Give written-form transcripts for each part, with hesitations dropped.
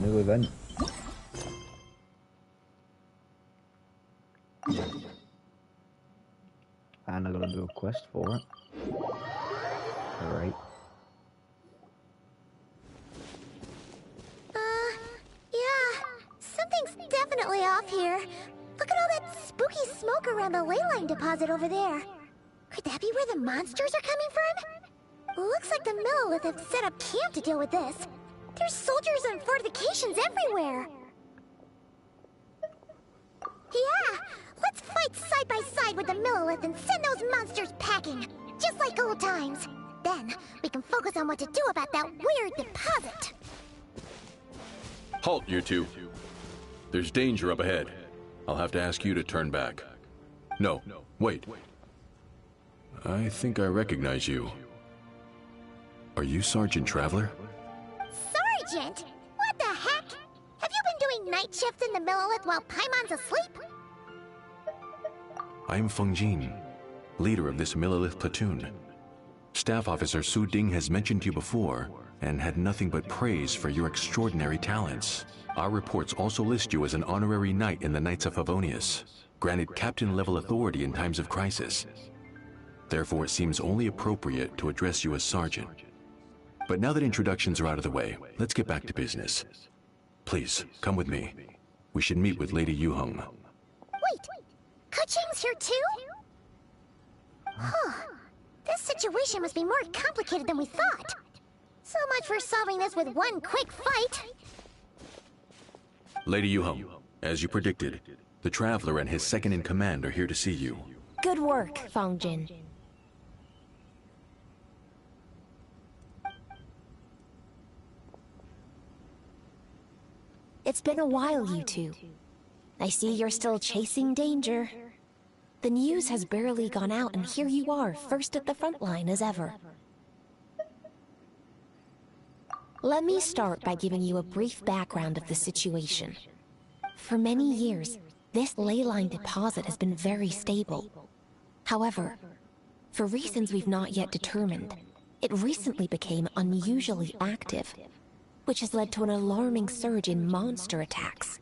New event. And I gotta do a quest for it. Alright. Yeah. Something's definitely off here. Look at all that spooky smoke around the ley line deposit over there. Could that be where the monsters are coming from? Looks like the Millelith have set up camp to deal with this. There's soldiers and fortifications everywhere. Yeah, let's fight side by side with the Millelith and send those monsters packing, just like old times. Then, we can focus on what to do about that weird deposit. Halt, you two. There's danger up ahead. I'll have to ask you to turn back. No, wait. I think I recognize you. Are you Sergeant Traveler? Sergeant? What the heck? Have you been doing night shifts in the Millelith while Paimon's asleep? I am Feng Jin, leader of this Millelith platoon. Staff Officer Su Ding has mentioned you before, and had nothing but praise for your extraordinary talents. Our reports also list you as an honorary knight in the Knights of Favonius, granted captain-level authority in times of crisis. Therefore, it seems only appropriate to address you as Sergeant. But now that introductions are out of the way, let's get back to business. Please, come with me. We should meet with Lady Yuheng. Wait, Keqing's here too? Huh. This situation must be more complicated than we thought. So much for solving this with one quick fight. Lady Yuheng, as you predicted, the Traveler and his second-in-command are here to see you. Good work, Feng Jin. It's been a while, you two. I see you're still chasing danger. The news has barely gone out, and here you are, first at the front line as ever. Let me start by giving you a brief background of the situation. For many years, this ley line deposit has been very stable. However, for reasons we've not yet determined, it recently became unusually active, which has led to an alarming surge in monster attacks.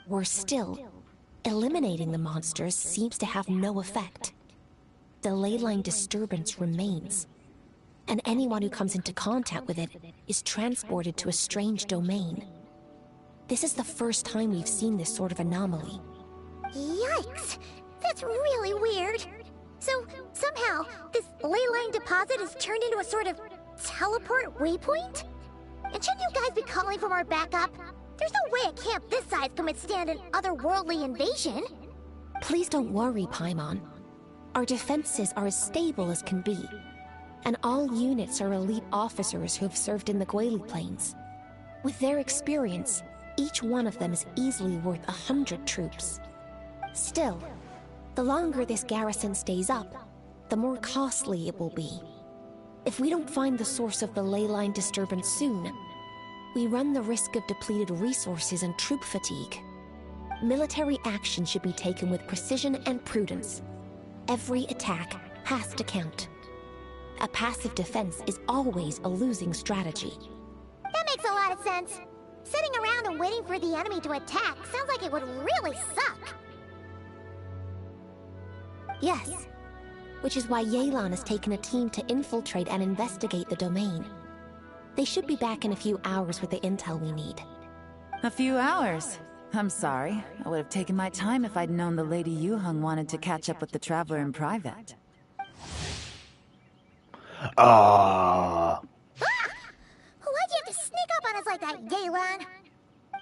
Worse still, eliminating the monsters seems to have no effect. The ley line disturbance remains, and anyone who comes into contact with it is transported to a strange domain. This is the first time we've seen this sort of anomaly. Yikes! That's really weird. So, somehow, this ley line deposit is turned into a sort of teleport waypoint? And shouldn't you guys be calling for more backup? There's no way a camp this size can withstand an otherworldly invasion. Please don't worry, Paimon. Our defenses are as stable as can be, and all units are elite officers who have served in the Guili Plains. With their experience, each one of them is easily worth 100 troops. Still, the longer this garrison stays up, the more costly it will be. If we don't find the source of the ley line disturbance soon, we run the risk of depleted resources and troop fatigue. Military action should be taken with precision and prudence. Every attack has to count. A passive defense is always a losing strategy. That makes a lot of sense. Sitting around and waiting for the enemy to attack sounds like it would really suck. Yes, which is why Yelan has taken a team to infiltrate and investigate the domain. They should be back in a few hours with the intel we need. A few hours? I'm sorry. I would have taken my time if I'd known the Lady Yuheng wanted to catch up with the Traveler in private. Ah! Why'd you have to sneak up on us like that, Yelan?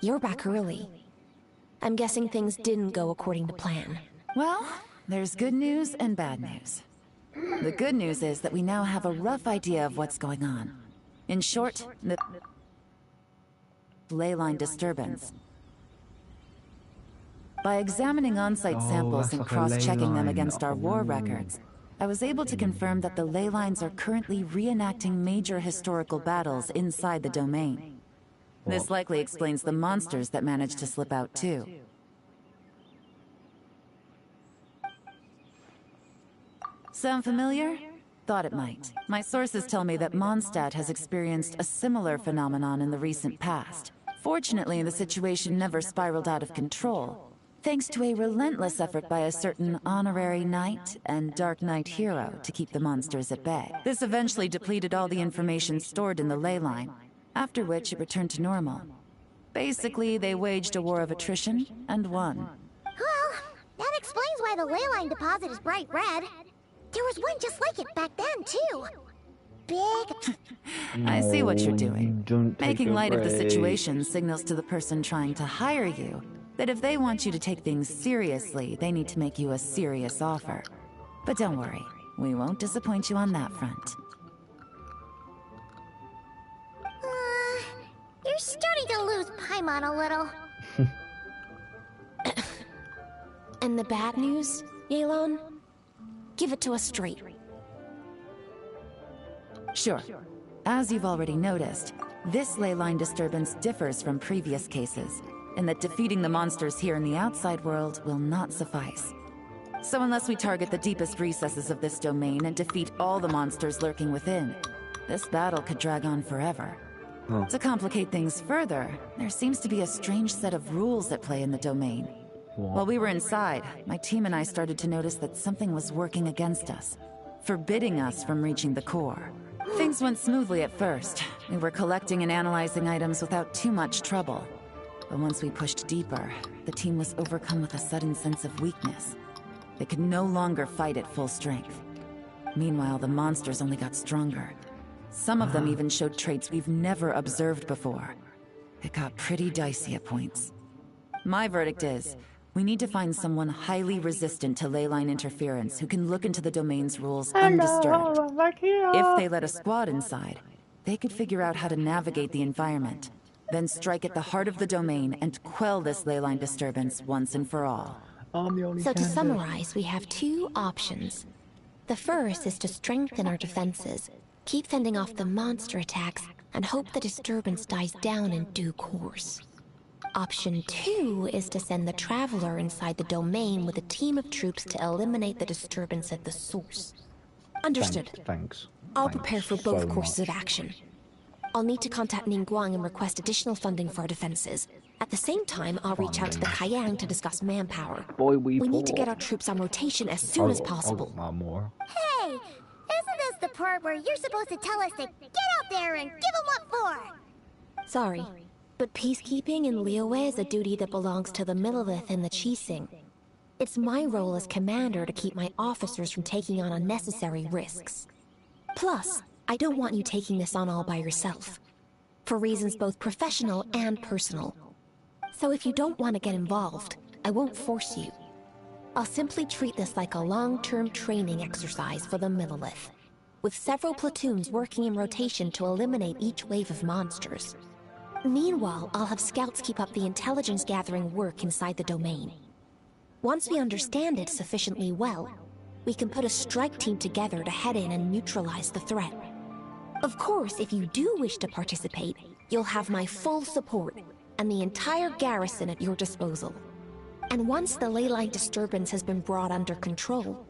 You're back early. I'm guessing things didn't go according to plan. Well, there's good news and bad news. The good news is that we now have a rough idea of what's going on. In short, the ley line disturbance. By examining on-site samples and that's like a cross-checking ley them line. against our war records, I was able to confirm that the ley lines are currently reenacting major historical battles inside the domain. This likely explains the monsters that managed to slip out too. Sound familiar? Thought it might. My sources tell me that Mondstadt has experienced a similar phenomenon in the recent past. Fortunately, the situation never spiraled out of control, thanks to a relentless effort by a certain honorary knight and Dark Knight hero to keep the monsters at bay. This eventually depleted all the information stored in the ley line, after which it returned to normal. Basically, they waged a war of attrition and won. Well, that explains why the ley line deposit is bright red. There was one just like it back then, too. Big. I see what you're doing. Don't take Making a light of the break. situation signals to the person trying to hire you that if they want you to take things seriously, they need to make you a serious offer. But don't worry, we won't disappoint you on that front. You're starting to lose Paimon a little. And the bad news, Yelan? Give it to us straight. Sure. As you've already noticed, this ley line disturbance differs from previous cases, in that defeating the monsters here in the outside world will not suffice. So unless we target the deepest recesses of this domain and defeat all the monsters lurking within, this battle could drag on forever. Oh. To complicate things further, there seems to be a strange set of rules at play in the domain. What? While we were inside, my team and I started to notice that something was working against us, forbidding us from reaching the core. Things went smoothly at first. We were collecting and analyzing items without too much trouble. But once we pushed deeper, the team was overcome with a sudden sense of weakness. They could no longer fight at full strength. Meanwhile, the monsters only got stronger. Some of them even showed traits we've never observed before. It got pretty dicey at points. My verdict is, we need to find someone highly resistant to ley line interference who can look into the domain's rules undisturbed. If they let a squad inside, they could figure out how to navigate the environment, then strike at the heart of the domain and quell this ley line disturbance once and for all. I'm the only So to candidate. summarize, we have two options. The first is to strengthen our defenses, keep fending off the monster attacks, and hope the disturbance dies down in due course. Option 2 is to send the Traveler inside the domain with a team of troops to eliminate the disturbance at the source. Understood. Thanks. I'll Thanks prepare for both so courses much. of action. I'll need to contact Ningguang and request additional funding for our defenses. At the same time, I'll reach out to the Kayang to discuss manpower. Boy, We need to get our troops on rotation as soon as possible. More. Hey, isn't this the part where you're supposed to tell us to get out there and give them what for? Sorry, but peacekeeping in Liyue is a duty that belongs to the Millelith and the Qixing. It's my role as commander to keep my officers from taking on unnecessary risks. Plus, I don't want you taking this on all by yourself, for reasons both professional and personal. So if you don't want to get involved, I won't force you. I'll simply treat this like a long-term training exercise for the Millelith, with several platoons working in rotation to eliminate each wave of monsters. Meanwhile, I'll have scouts keep up the intelligence-gathering work inside the domain. Once we understand it sufficiently well, we can put a strike team together to head in and neutralize the threat. Of course, if you do wish to participate, you'll have my full support and the entire garrison at your disposal. And once the ley line disturbance has been brought under control,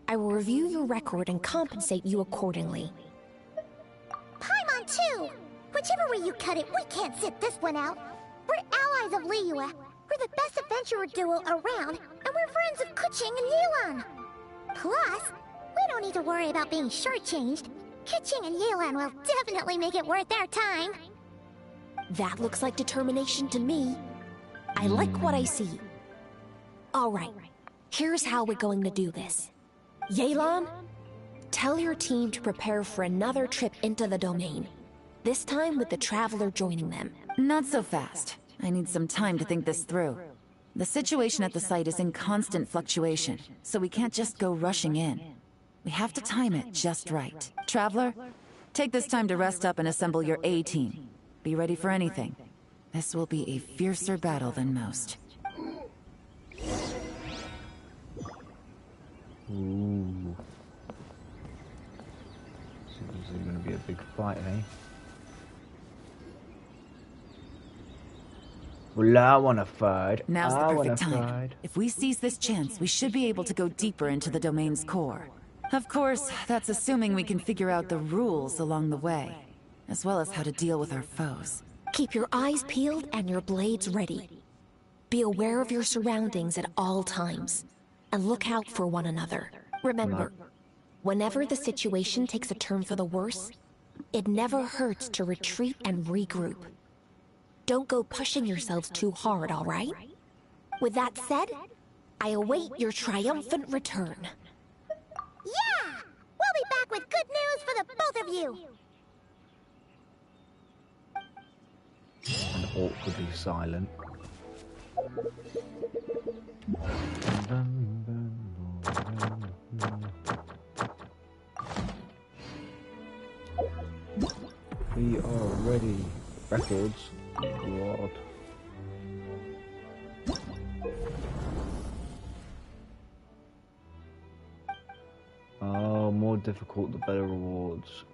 I will review your record and compensate you accordingly. Paimon too! Whichever way you cut it, we can't sit this one out. We're allies of Liyue. We're the best adventurer duo around, and we're friends of Keqing and Yelan. Plus, we don't need to worry about being shortchanged. Keqing and Yelan will definitely make it worth their time. That looks like determination to me. I like what I see. All right, here's how we're going to do this. Yelan, tell your team to prepare for another trip into the domain. This time with the Traveler joining them. Not so fast. I need some time to think this through. The situation at the site is in constant fluctuation, so we can't just go rushing in. We have to time it just right. Traveler, take this time to rest up and assemble your A-team. Be ready for anything. This will be a fiercer battle than most. Ooh. So this is going to be a big fight, eh? Well, I want to fight. Now's the I wanna perfect time. fight. If we seize this chance, we should be able to go deeper into the domain's core. Of course, that's assuming we can figure out the rules along the way, as well as how to deal with our foes. Keep your eyes peeled and your blades ready. Be aware of your surroundings at all times, and look out for one another. Remember, whenever the situation takes a turn for the worse, it never hurts to retreat and regroup. Don't go pushing yourselves too hard, all right? With that said, I await your triumphant return. Yeah! We'll be back with good news for the both of you! And awkwardly silent. We are ready. Records. God. Oh, more difficult, the better rewards.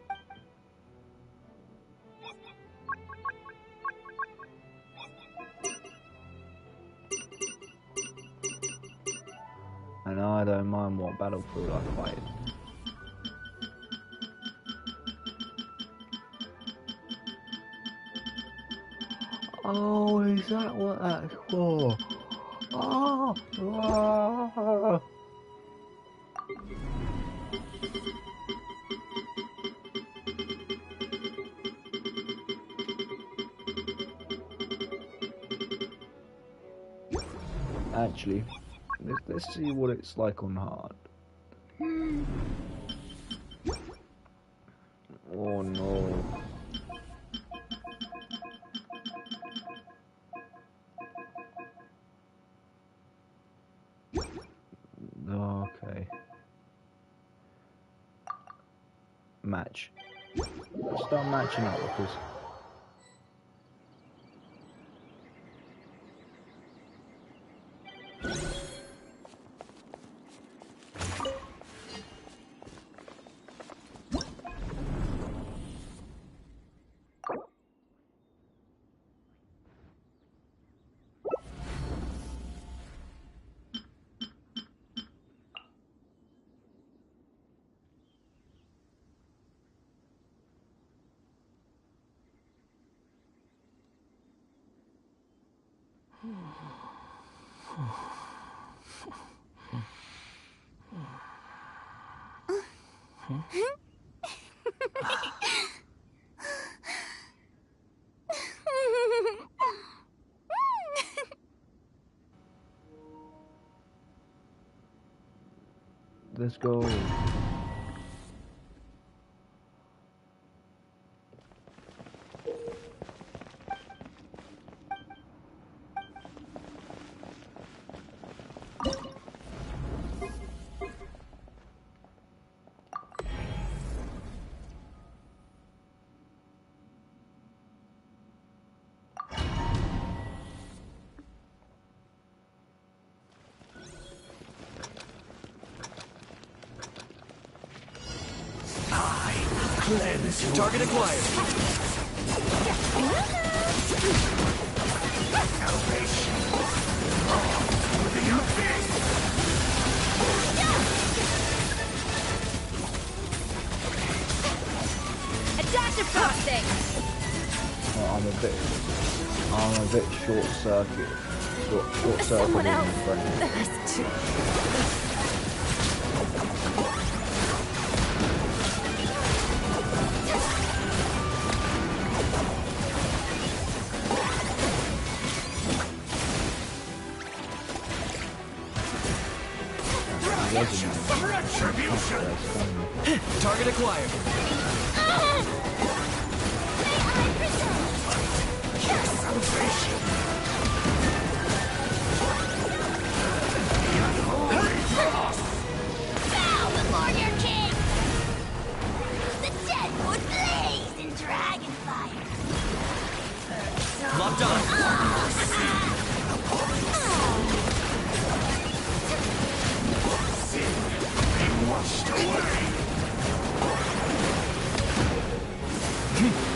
And I don't mind what battlefield I fight. Oh, is that what that's for? Oh, ah. Actually, let's see what it's like on hard. Oh no. Okay. Match. Let's start matching up because let's go. Target acquired. Attack the frosting! Well, I'm a bit short circuit. Short circuit. Someone else. That's too... Target acquired. Bow before your king! The dead would blaze in dragon fire! Locked on. Washed away.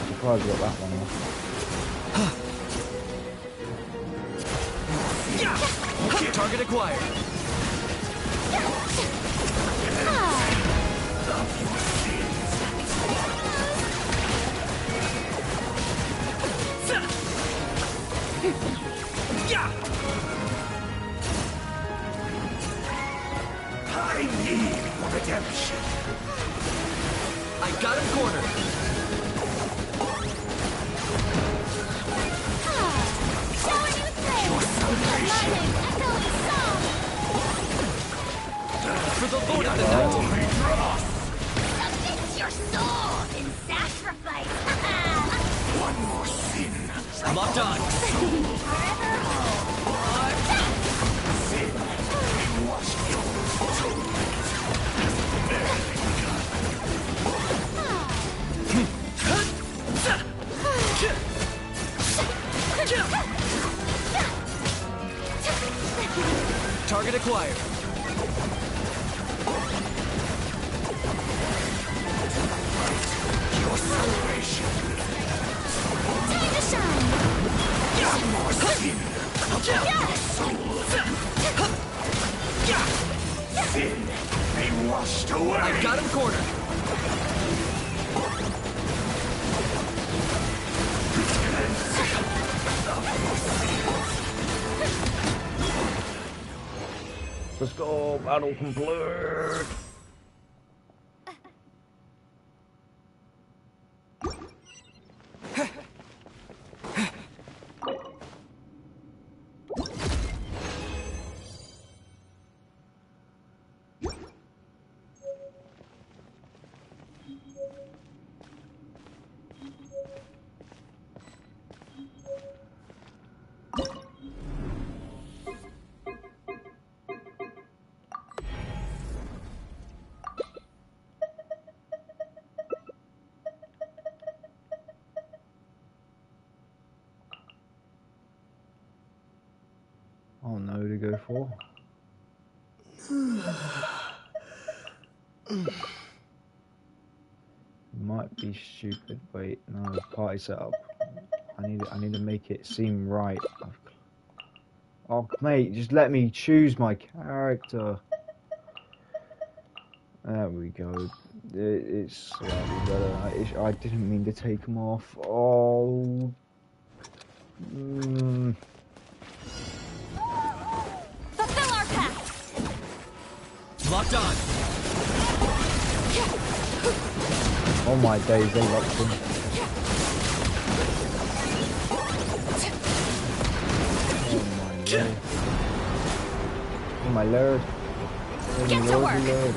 Surprised we got that one off. Target acquired. I got him cornered. Showing you things! Lightning, echoing song! For the Lord of the Night. Submit your soul in sacrifice! One more sin. Locked on. Forever whole. Sin. Wash Target acquired. Your salvation. Time to shine! One more sin. Sin be washed away. I got him cornered. Let's go, battle complete. Oh no, to go for. Might be stupid. Wait, no, party setup. I need to make it seem right. Oh mate, just let me choose my character. There we go. It's slightly better. I didn't mean to take them off. Oh. Fulfill our pact! Locked on. Oh my days, they locked him. Oh my lord. Oh Get to work. Lord.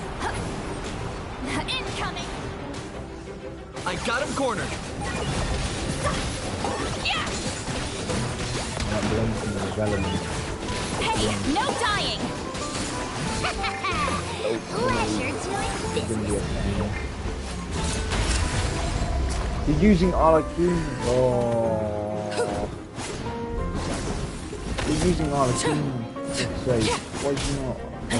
Incoming! I got him cornered. Yeah! Not blinking the element. Hey, no dying! Pleasure doing Gonna be business. a pain. You're using Arlecchino. Oh. You're using Arlecchino. Say, why is he not? Oh.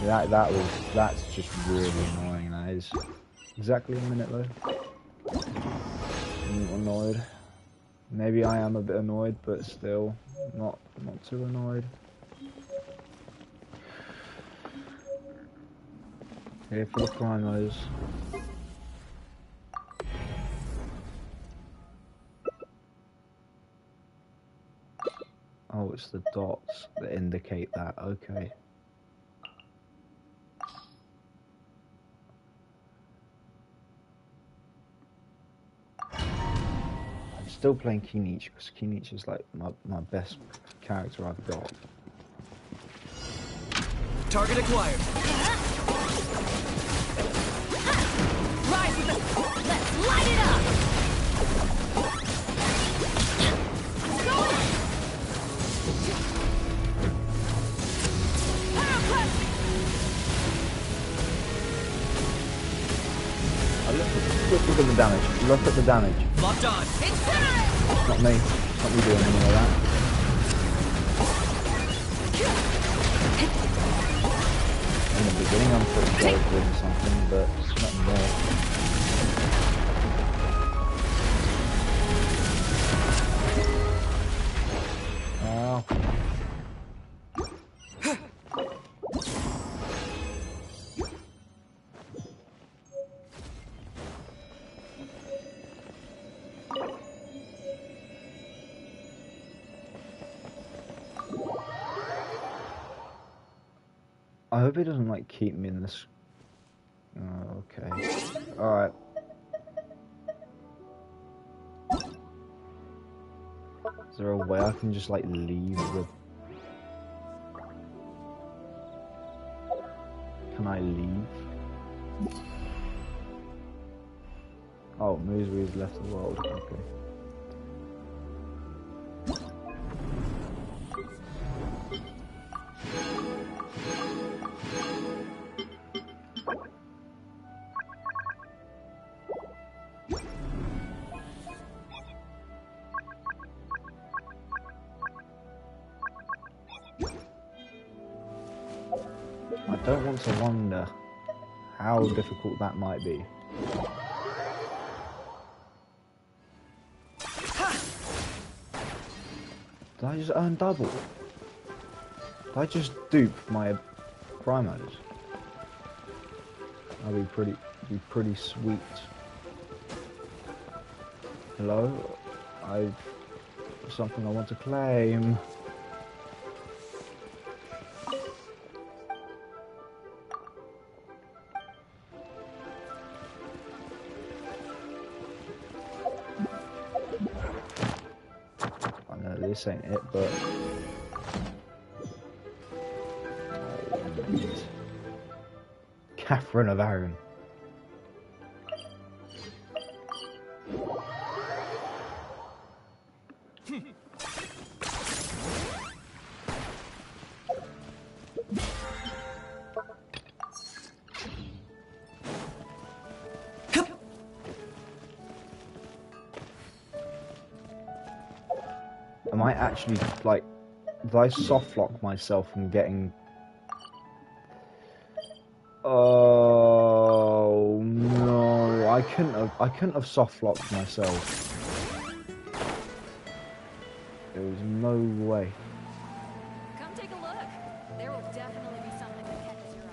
Yeah, that's really annoying. That's just really annoying. That is exactly a minute though. I'm annoyed. Maybe I am a bit annoyed, but still not too annoyed. Here for the primos. Oh, it's the dots that indicate that. Okay. I'm still playing Kinich because Kinich is like my best character I've got. Target acquired. Rise with us! Let's light it up! Look at the damage. Look at the damage. Locked on. Incinerate! It's not me. It's not me doing any of that. In the beginning, I'm pretty close doing something, but nothing more. Ow. I hope it doesn't like keep me in this. Oh, okay. Alright. Is there a way I can just like leave the... Can I leave? Oh, Misery's left the world. Okay. I don't want to wonder how difficult that might be. Did I just earn double? Did I just dupe my crime adders? That'd be pretty sweet. Hello? Something I want to claim. This ain't it, but Catherine of Aragon. Am I actually, like, did I soft lock myself from getting... Oh, no, I couldn't have soft locked myself. There was no way. Come take a look. There will definitely be something that catches your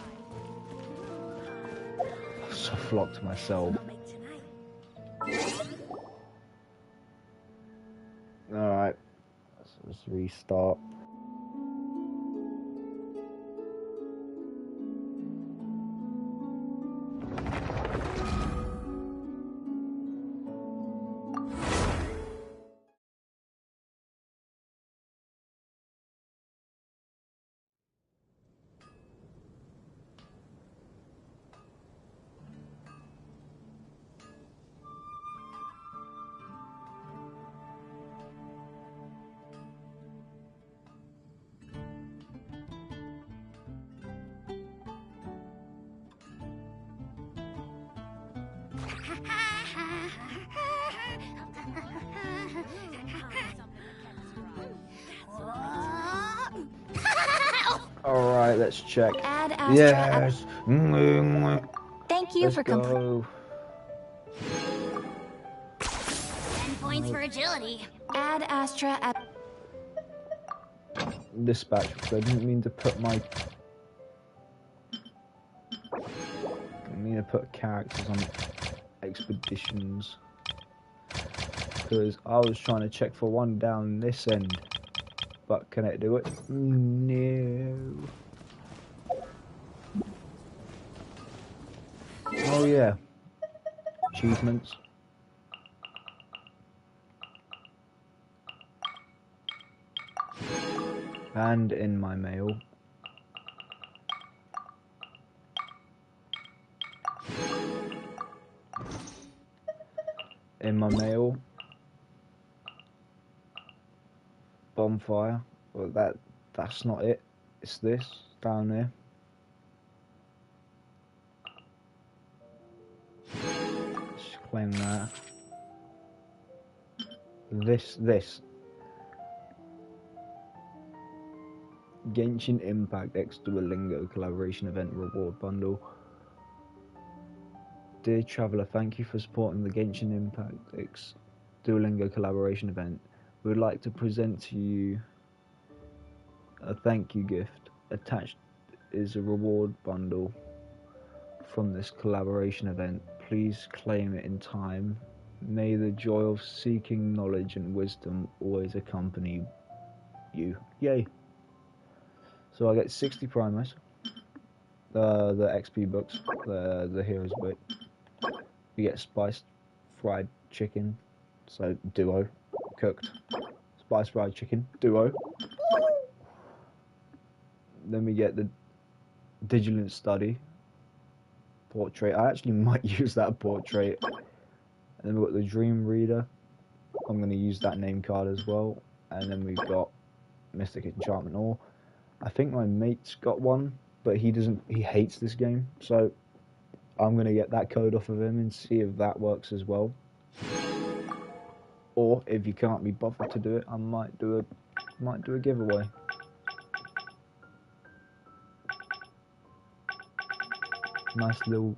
eye. I soft locked myself. Alright. Let's restart. Alright, let's check. Add Astra. Yes! Thank you for completing. 10 points for agility. Add Astra at Dispatch, because I didn't mean to put my... I didn't mean to put characters on expeditions. Because I was trying to check for one down this end. But can it do it? No. Oh yeah. Achievements. And in my mail. In my mail. Bonfire. Well, that's not it. It's this down there. Just claim that. This. Genshin Impact X Duolingo collaboration event reward bundle. Dear traveller, thank you for supporting the Genshin Impact X Duolingo collaboration event. We would like to present to you a thank you gift. Attached is a reward bundle from this collaboration event. Please claim it in time. May the joy of seeking knowledge and wisdom always accompany you. Yay. So I get 60 primers. the XP books, the hero's book. You get spiced fried chicken, so duo, cooked. Spiced fried chicken, duo. Then we get the Diligent Study portrait. I actually might use that portrait. And then we've got the Dream Reader. I'm going to use that name card as well. And then we've got Mystic Enchantment Ore. I think my mate's got one, but he hates this game. So I'm going to get that code off of him and see if that works as well. Or if you can't be bothered to do it, I might do a giveaway. Nice little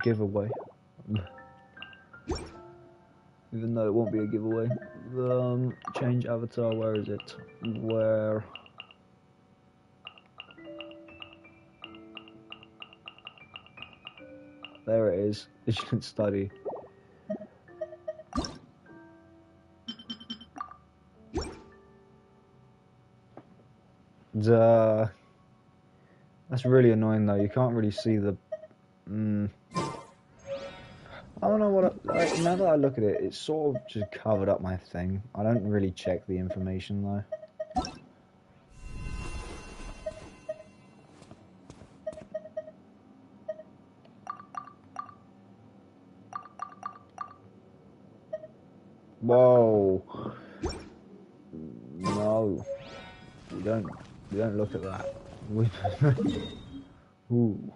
giveaway. Even though it won't be a giveaway. Change avatar, where is it? Where? There it is. Vigilant Study. That's really annoying though. You can't really see the. I don't know what. Now that I look at it, it's sort of just covered up my thing. I don't really check the information though. Whoa! No, we don't look at that. Ooh.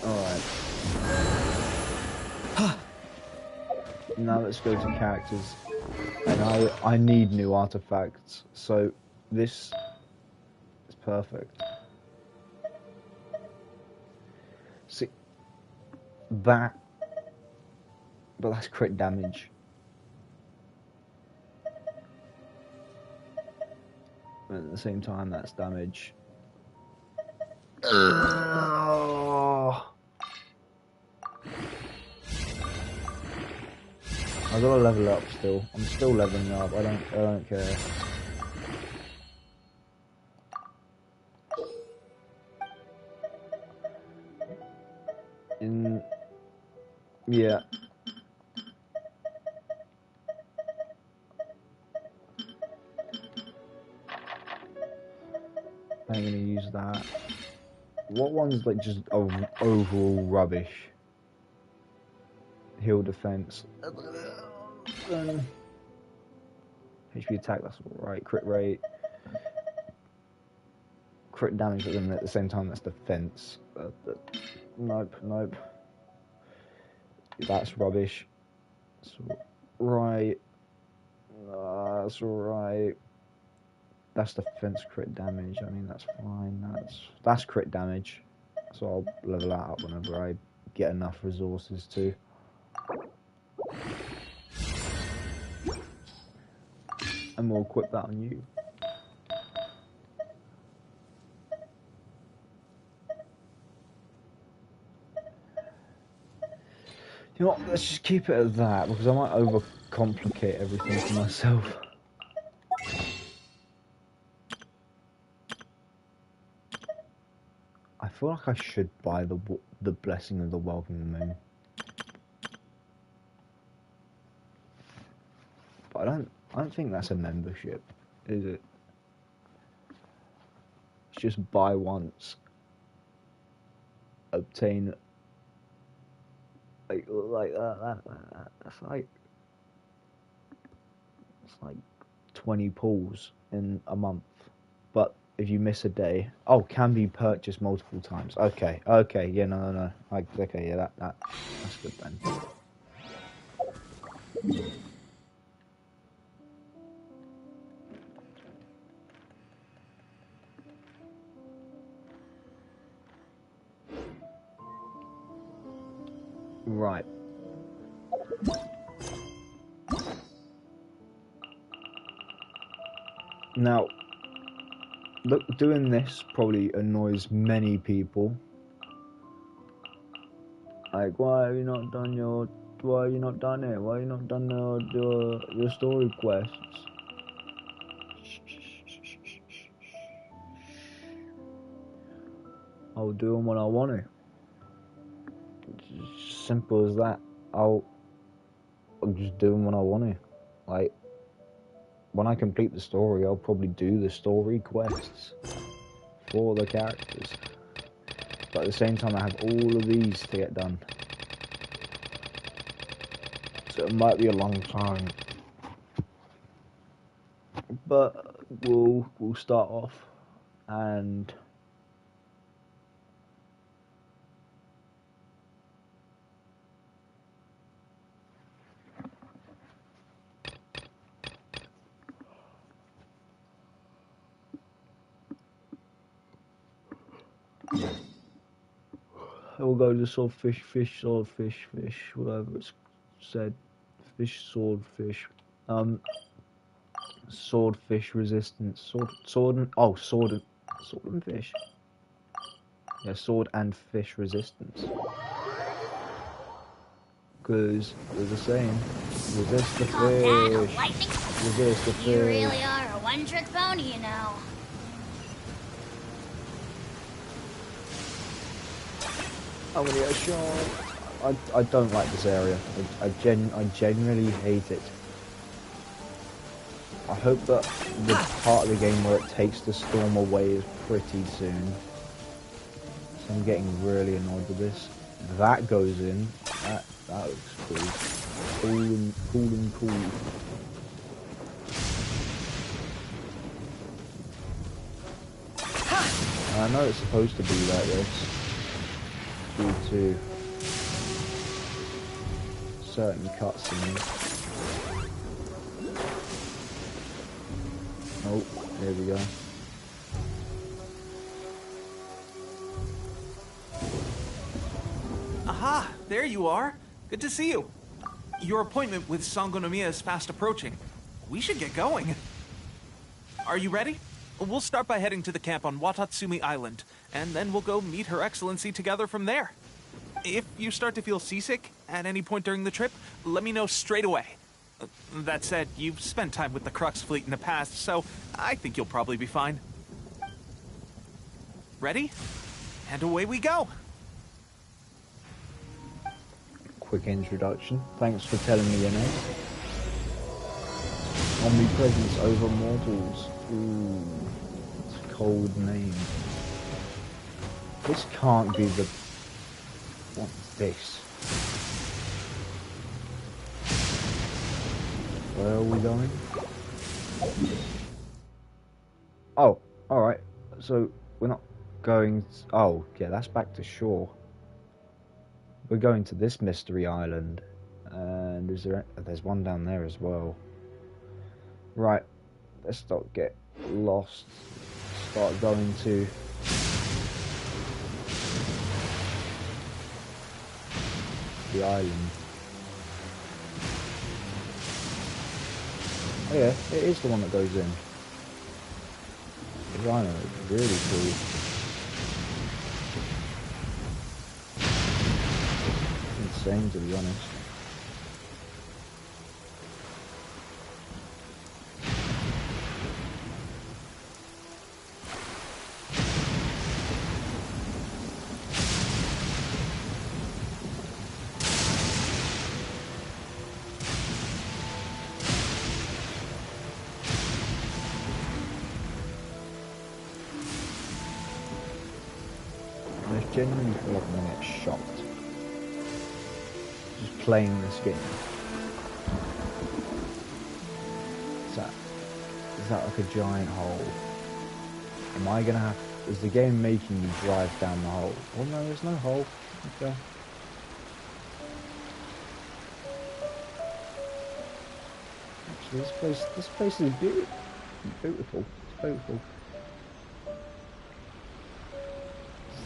Alright. Now let's go to characters. And I need new artifacts, so this is perfect. See, but that's crit damage. And at the same time, that's damage. Oh. I gotta level up still. I'm still leveling up. I don't care. Yeah. I'm gonna use that. What one's like just overall rubbish? Heal defense. HP attack, that's alright. Crit rate. Crit damage, but then at the same time that's defense. Nope. That's rubbish. That's right. That's alright. That's defense crit damage. I mean, that's fine. That's crit damage. So I'll level that up whenever I get enough resources to. And we'll equip that on you. You know what? Let's just keep it at that because I might overcomplicate everything for myself. I feel like I should buy the Blessing of the Welcoming Moon, but I don't think that's a membership, is it? It's just buy once, obtain like that. That's like it's like 20 pulls in a month, but if you miss a day, can be purchased multiple times. Okay, yeah, no. Okay, yeah, that's good then. Right. Now, look, doing this probably annoys many people. Like, why have you not done it? Why have you not done your story quests? I'll do them when I want to. It's simple as that. I'll just do them when I want to. Like, when I complete the story, I'll probably do the story quests for the characters. But at the same time, I have all of these to get done. So it might be a long time. But we'll start off and we'll go to swordfish, fish, swordfish, fish, whatever it's said. Fish, swordfish. Swordfish resistance. Sword and fish. Yeah, sword and fish resistance. Because there's a saying, resist the fish. Resist the fish. You really are a one-trick pony, you know. I'm gonna get a shot. I don't like this area. I genuinely hate it. I hope that the part of the game where it takes the storm away is pretty soon. So I'm getting really annoyed with this. That goes in. That looks cool. Cool. I know it's supposed to be like this due to certain cutscenes. Oh, there we go. Aha! There you are! Good to see you. Your appointment with Sangonomiya is fast approaching. We should get going. Are you ready? We'll start by heading to the camp on Watatsumi Island, and then we'll go meet Her Excellency together from there. If you start to feel seasick at any point during the trip, let me know straight away. That said, you've spent time with the Crux fleet in the past, so I think you'll probably be fine. Ready? And away we go! Quick introduction. Thanks for telling me your name. Omnipresence over mortals. Ooh, it's a cold name. This can't be the... What's this? Where are we going? Oh, alright. So, we're not going... Oh, yeah, that's back to shore. We're going to this mystery island. And there's one down there as well. Right. Let's not get lost. Start going to... the island. Oh yeah, it is the one that goes in. The rhino is really cool. Insane, to be honest. I genuinely feel like I'm gonna get shocked just playing this game. Is that like a giant hole? Am I gonna have... Is the game making me drive down the hole? Oh no, there's no hole. Okay. Actually, this place is beautiful. It's beautiful.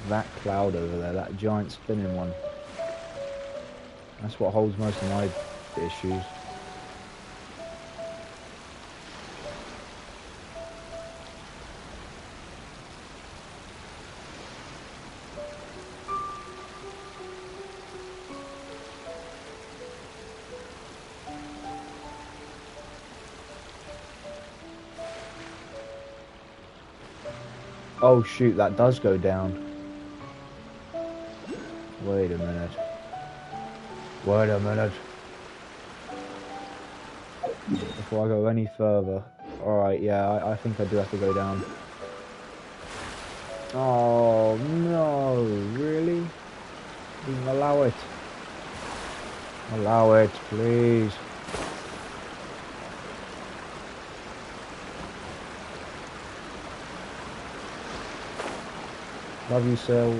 That cloud over there, that giant spinning one. That's what holds most of my issues. Oh shoot, that does go down. Wait a minute. Wait a minute. Before I go any further. Alright, yeah, I think I do have to go down. Oh, no. Really? Allow it. Allow it, please. Love you, sail.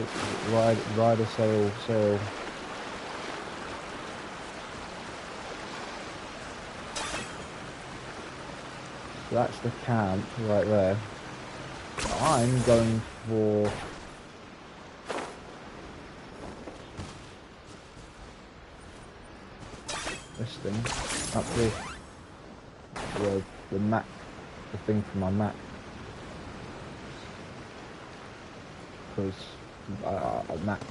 Rider, sail, sail. So that's the camp right there. I'm going for this thing up here. The map, the thing for my map. Because map.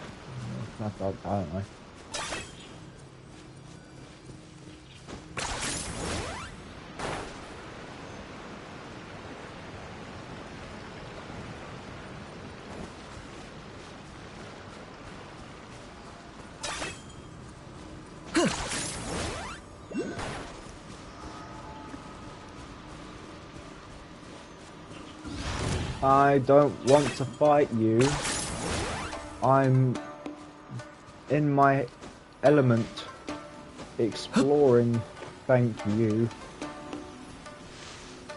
I don't know. I don't want to fight you. I'm in my element, exploring. Thank you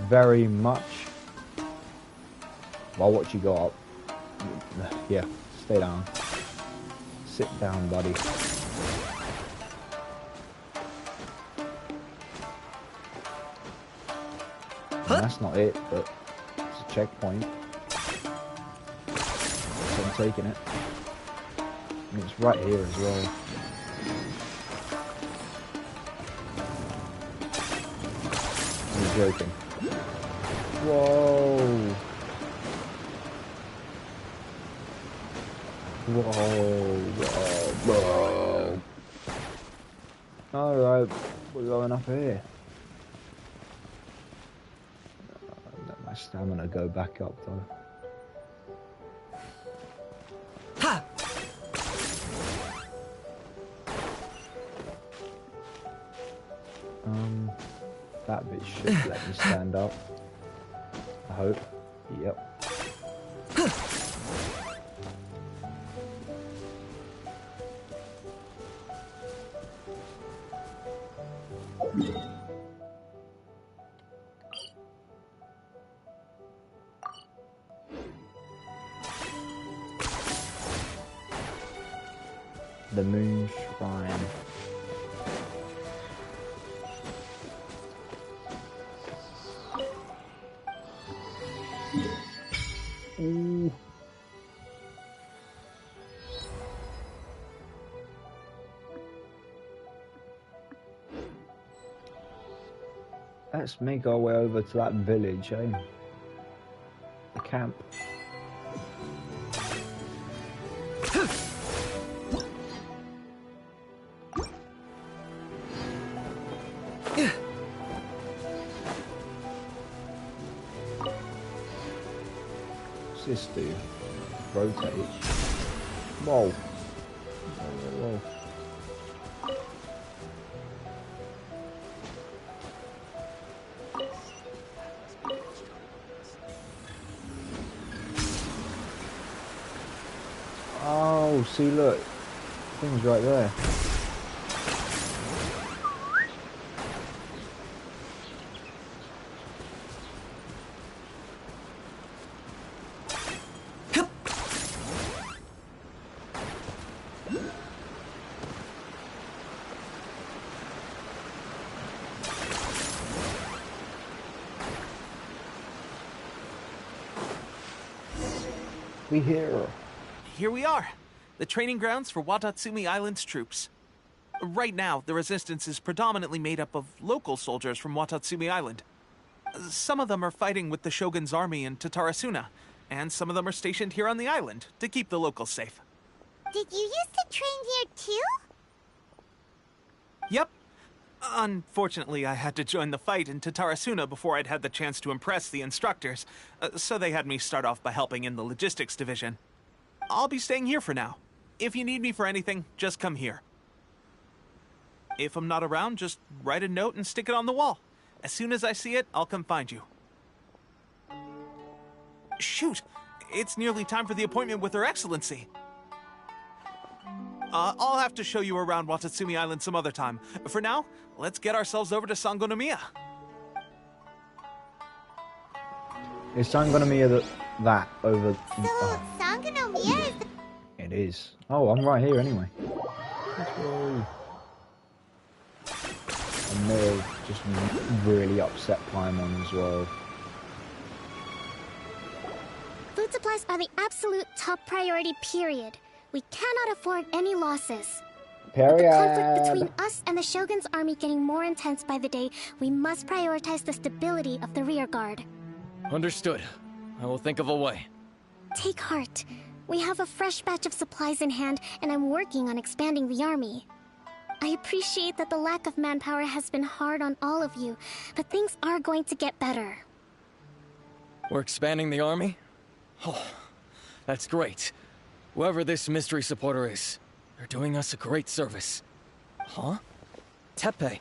very much. Well, what you got? Yeah, stay down. Sit down, buddy. And that's not it, but it's a checkpoint. So I'm taking it. And it's right here as well. You're joking. Whoa. Whoa. Whoa. Alright, we're going up here. Let my stamina go back up though. That bit should let me stand up. I hope. Yep. The Moon Shrine. Ooh. Let's make our way over to that village, eh? The camp. What's this do? Rotate. Whoa. Whoa. Oh, see, look. Thing's right there. We here. Here we are, the training grounds for Watatsumi Island's troops. Right now, the resistance is predominantly made up of local soldiers from Watatsumi Island. Some of them are fighting with the Shogun's army in Tatarasuna, and some of them are stationed here on the island to keep the locals safe. Did you used to train here too? Yep. Unfortunately, I had to join the fight in Tatarasuna before I'd had the chance to impress the instructors, so they had me start off by helping in the logistics division. I'll be staying here for now. If you need me for anything, just come here. If I'm not around, just write a note and stick it on the wall. As soon as I see it, I'll come find you. Shoot! It's nearly time for the appointment with Her Excellency. I'll have to show you around Watatsumi Island some other time. For now, let's get ourselves over to Sangonomiya. Is Sangonomiya that over... So, Sangonomiya is the... It is. Oh, I'm right here anyway. Let's go. I may have just really upset Paimon as well. Food supplies are the absolute top priority, period. We cannot afford any losses. With the conflict between us and the Shogun's army getting more intense by the day, we must prioritize the stability of the rear guard. Understood. I will think of a way. Take heart. We have a fresh batch of supplies in hand, and I'm working on expanding the army. I appreciate that the lack of manpower has been hard on all of you, but things are going to get better. We're expanding the army? Oh, that's great. Whoever this mystery supporter is, they're doing us a great service. Huh? Teppei,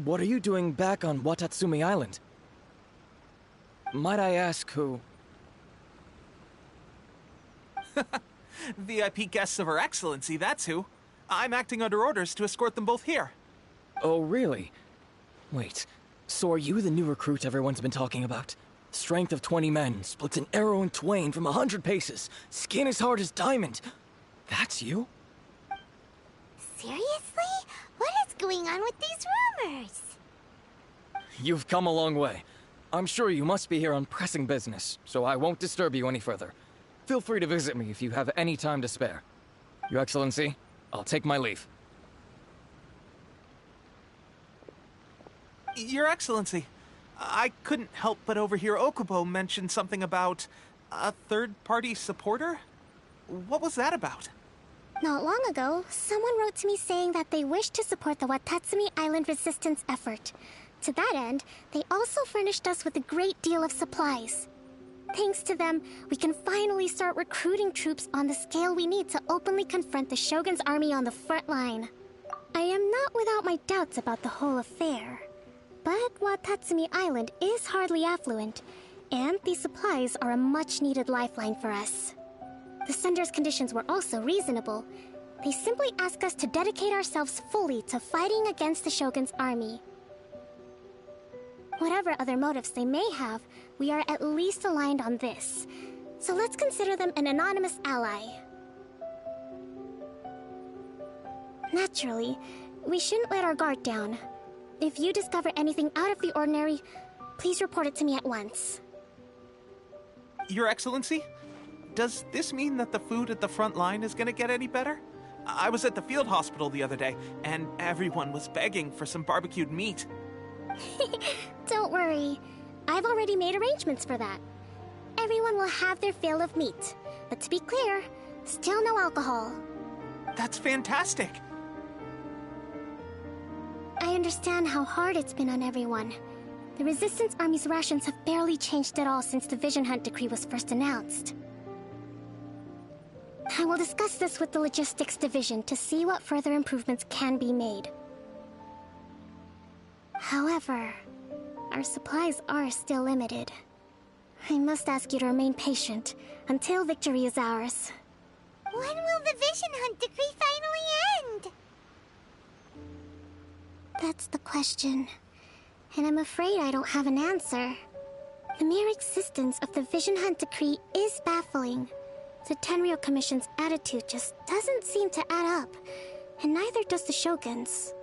what are you doing back on Watatsumi Island? Might I ask who? VIP guests of Her Excellency, that's who. I'm acting under orders to escort them both here. Oh, really? Wait, so are you the new recruit everyone's been talking about? Strength of 20 men, splits an arrow in twain from 100 paces, skin as hard as diamond. That's you? Seriously? What is going on with these rumors? You've come a long way. I'm sure you must be here on pressing business, so I won't disturb you any further. Feel free to visit me if you have any time to spare. Your Excellency, I'll take my leave. Your Excellency, I couldn't help but overhear Okubo mention something about a third-party supporter? What was that about? Not long ago, someone wrote to me saying that they wish to support the Watatsumi Island resistance effort. To that end, they also furnished us with a great deal of supplies. Thanks to them, we can finally start recruiting troops on the scale we need to openly confront the Shogun's army on the front line. I am not without my doubts about the whole affair. But Watatsumi Island is hardly affluent, and these supplies are a much-needed lifeline for us. The sender's conditions were also reasonable. They simply ask us to dedicate ourselves fully to fighting against the Shogun's army. Whatever other motives they may have, we are at least aligned on this. So let's consider them an anonymous ally. Naturally, we shouldn't let our guard down. If you discover anything out of the ordinary, please report it to me at once. Your Excellency, does this mean that the food at the front line is gonna get any better? I was at the field hospital the other day, and everyone was begging for some barbecued meat. Don't worry. I've already made arrangements for that. Everyone will have their fill of meat. But to be clear, still no alcohol. That's fantastic! I understand how hard it's been on everyone. The Resistance Army's rations have barely changed at all since the Vision Hunt decree was first announced. I will discuss this with the Logistics Division to see what further improvements can be made. However, our supplies are still limited. I must ask you to remain patient until victory is ours. When will the Vision Hunt decree finally end? That's the question. And I'm afraid I don't have an answer. The mere existence of the Vision Hunt decree is baffling. The Tenryou Commission's attitude just doesn't seem to add up, and neither does the Shogun's.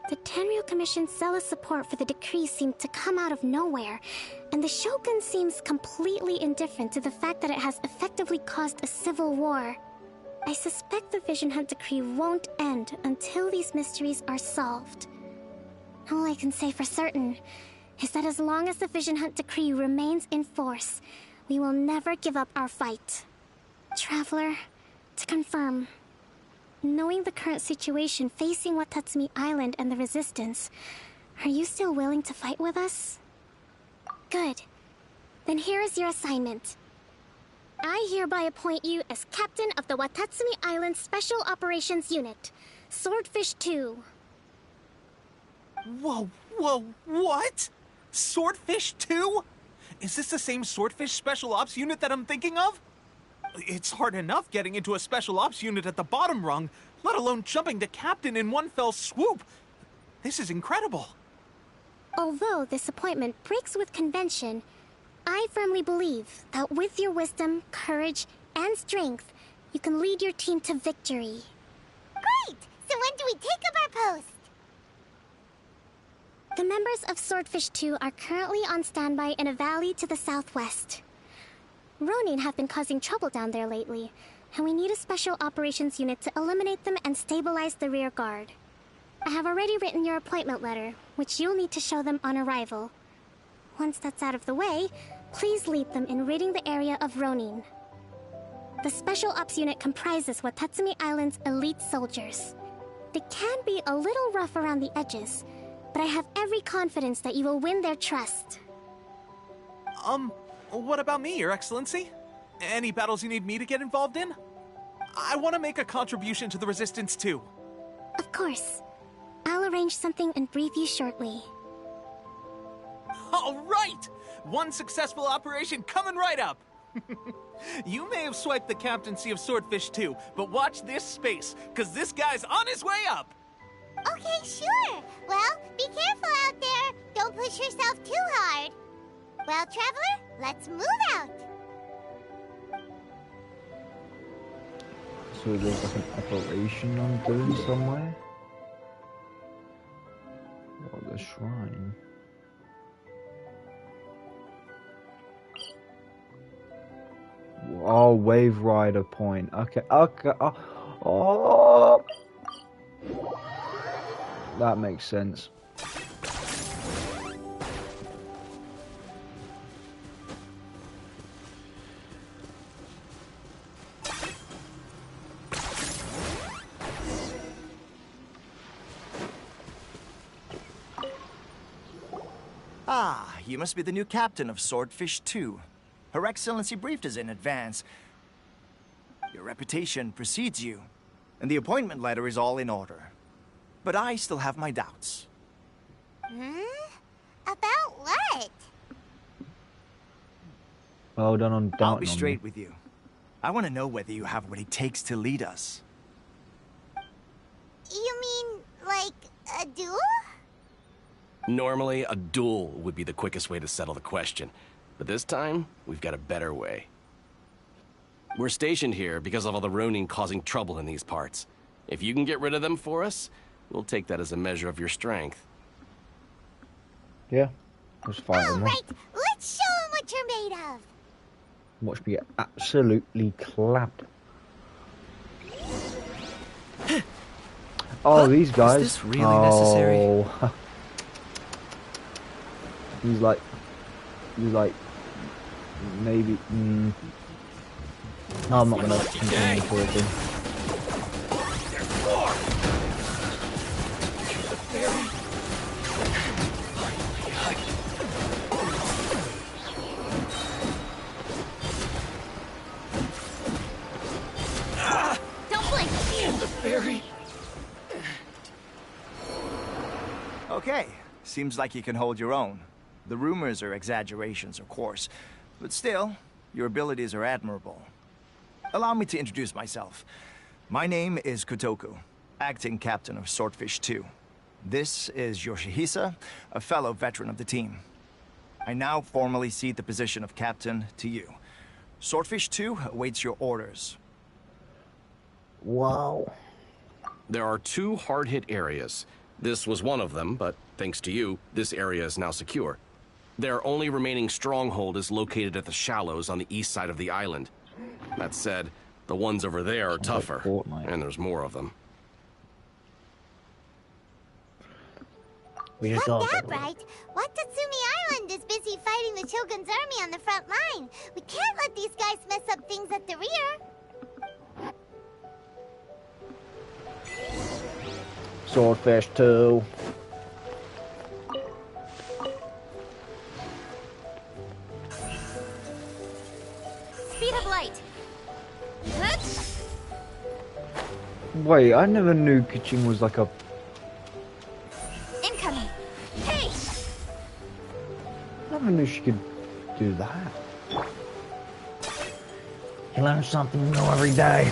The Tenryou Commission's zealous support for the decree seemed to come out of nowhere, and the Shogun seems completely indifferent to the fact that it has effectively caused a civil war. I suspect the Vision Hunt decree won't end until these mysteries are solved. All I can say for certain is that as long as the Vision Hunt decree remains in force, we will never give up our fight. Traveler, to confirm, knowing the current situation facing Watatsumi Island and the Resistance, are you still willing to fight with us? Good. Then here is your assignment. I hereby appoint you as captain of the Watatsumi Island Special Operations Unit, Swordfish 2. Whoa, what? Swordfish 2? Is this the same Swordfish Special Ops unit that I'm thinking of? It's hard enough getting into a Special Ops unit at the bottom rung, let alone jumping to captain in one fell swoop. This is incredible. Although this appointment breaks with convention, I firmly believe that with your wisdom, courage, and strength, you can lead your team to victory. Great! So when do we take up our post? The members of Swordfish 2 are currently on standby in a valley to the southwest. Ronin have been causing trouble down there lately, and we need a special operations unit to eliminate them and stabilize the rear guard. I have already written your appointment letter, which you'll need to show them on arrival. Once that's out of the way, please lead them in ridding the area of Ronin. The Special Ops unit comprises Watatsumi Island's elite soldiers. They can be a little rough around the edges, but I have every confidence that you will win their trust. What about me, Your Excellency? Any battles you need me to get involved in? I want to make a contribution to the Resistance too. Of course. I'll arrange something and brief you shortly. All right! One successful operation coming right up! You may have swiped the captaincy of Swordfish 2, but watch this space, because this guy's on his way up! Okay, sure. Well, be careful out there. Don't push yourself too hard. Well, Traveler, let's move out. So there's like an operation I'm doing somewhere? What, the shrine? Oh, Wave Rider point. Okay. Oh. That makes sense. Ah, you must be the new captain of Swordfish 2. Her Excellency briefed us in advance. Your reputation precedes you, and the appointment letter is all in order. But I still have my doubts. About what? Well done on doubting. I'll be straight with you. I want to know whether you have what it takes to lead us. You mean, like, a duel? Normally, a duel would be the quickest way to settle the question. But this time, we've got a better way. We're stationed here because of all the Ronin causing trouble in these parts. If you can get rid of them for us, we'll take that as a measure of your strength. Yeah, let's fight them. Alright, let's show them what you're made of. Watch me get absolutely clapped. Oh, these guys. Is this really necessary? He's like, maybe. No, I'm not gonna continue talking. Don't blink! The fairy. Okay, seems like you can hold your own. The rumors are exaggerations, of course, but still, your abilities are admirable. Allow me to introduce myself. My name is Kotoku, acting captain of Swordfish 2. This is Yoshihisa, a fellow veteran of the team. I now formally cede the position of captain to you. Swordfish 2 awaits your orders. Wow. There are 2 hard-hit areas. This was one of them, but thanks to you, this area is now secure. Their only remaining stronghold is located at the shallows on the east side of the island. That said, the ones over there are tougher, and there's more of them. Not that right. Watatsumi Island is busy fighting the Shogun's army on the front line. We can't let these guys mess up things at the rear. Swordfish 2. Speed of light! Wait, I never knew Keqing was like a... Incoming! Hey! I never knew she could do that. You learn something new every day.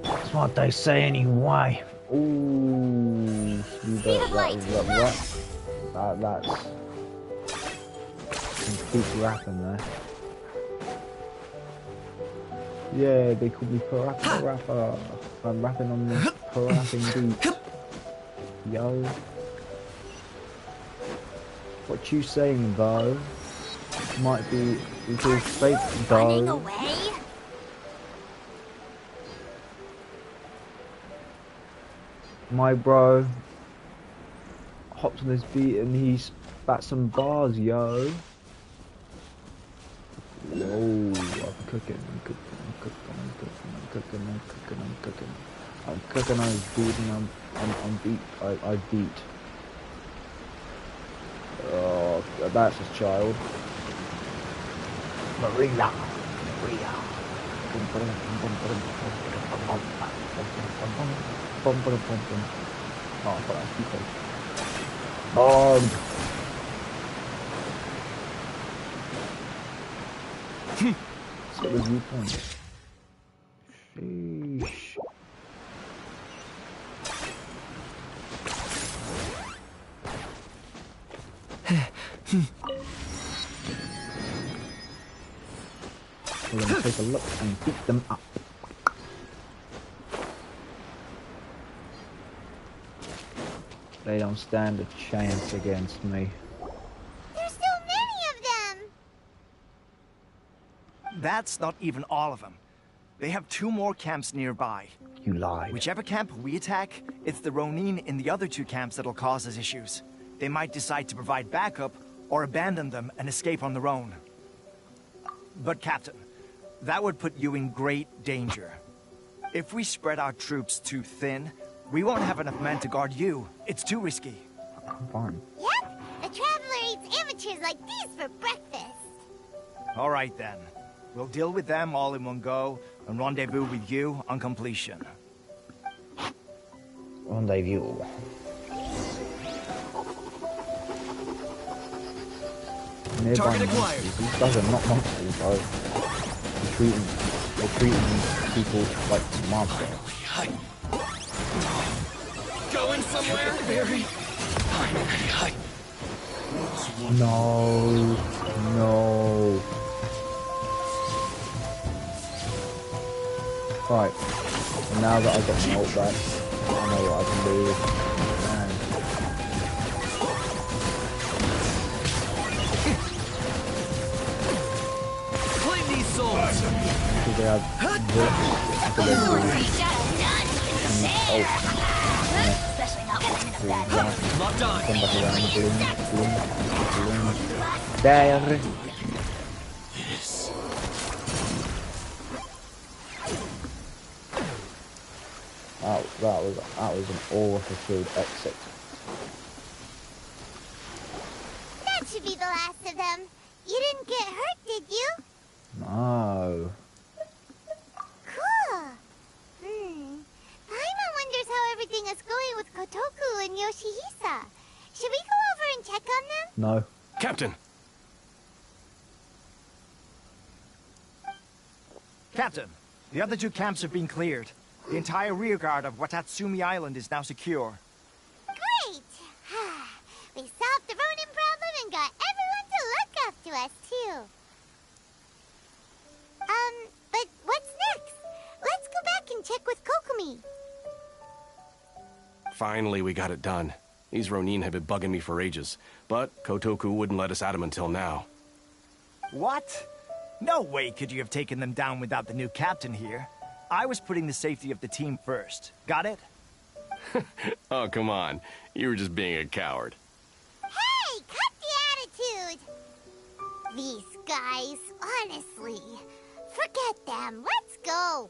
That's what they say anyway. Ooh, that's some peak rapping there. Yeah, they call me Parappa Rapper. I'm rapping on the rapping beat. Yo. What you saying though? Might be fake though. Running away? My bro hopped on this beat and he spat some bars, yo. Whoa, I'm cooking, I'm cooking on his beat and I beat. Oh, that's his child. Maria. Oh, but I keep it. Bombed. So the viewpoint. Sheesh. We're gonna take a look and beat them up. They don't stand a chance against me. There's so many of them! That's not even all of them. They have 2 more camps nearby. You lied. Whichever camp we attack, it's the Ronin in the other 2 camps that'll cause us issues. They might decide to provide backup, or abandon them and escape on their own. But Captain, that would put you in great danger. If we spread our troops too thin, we won't have enough men to guard you. It's too risky. I'm fine. Yep, a traveler eats amateurs like these for breakfast. All right then. We'll deal with them all in one go, and rendezvous with you on completion. Rendezvous. Target acquired. These guys are not monsters, bro. They're treating people like monsters. Going somewhere? Very. No. Right. So now that I've got my ult back, I know what I can do. Man. Claim these souls. Because they have this. Locked on. Come back around. There. That was an all-fulfilled exit. That should be the last of them. You didn't get hurt, did you? No. Cool. Paimon wonders how everything is going with Kotoku and Yoshihisa. Should we go over and check on them? No. Captain! Captain, the other 2 camps have been cleared. The entire rearguard of Watatsumi Island is now secure. Great! We solved the Ronin problem and got everyone to look after us, too. But what's next? Let's go back and check with Kokumi. Finally, we got it done. These Ronin have been bugging me for ages, but Kotoku wouldn't let us at them until now. What? No way could you have taken them down without the new captain here. I was putting the safety of the team first. Got it? Oh, come on. You were just being a coward. Hey, cut the attitude! These guys, honestly. Forget them. Let's go.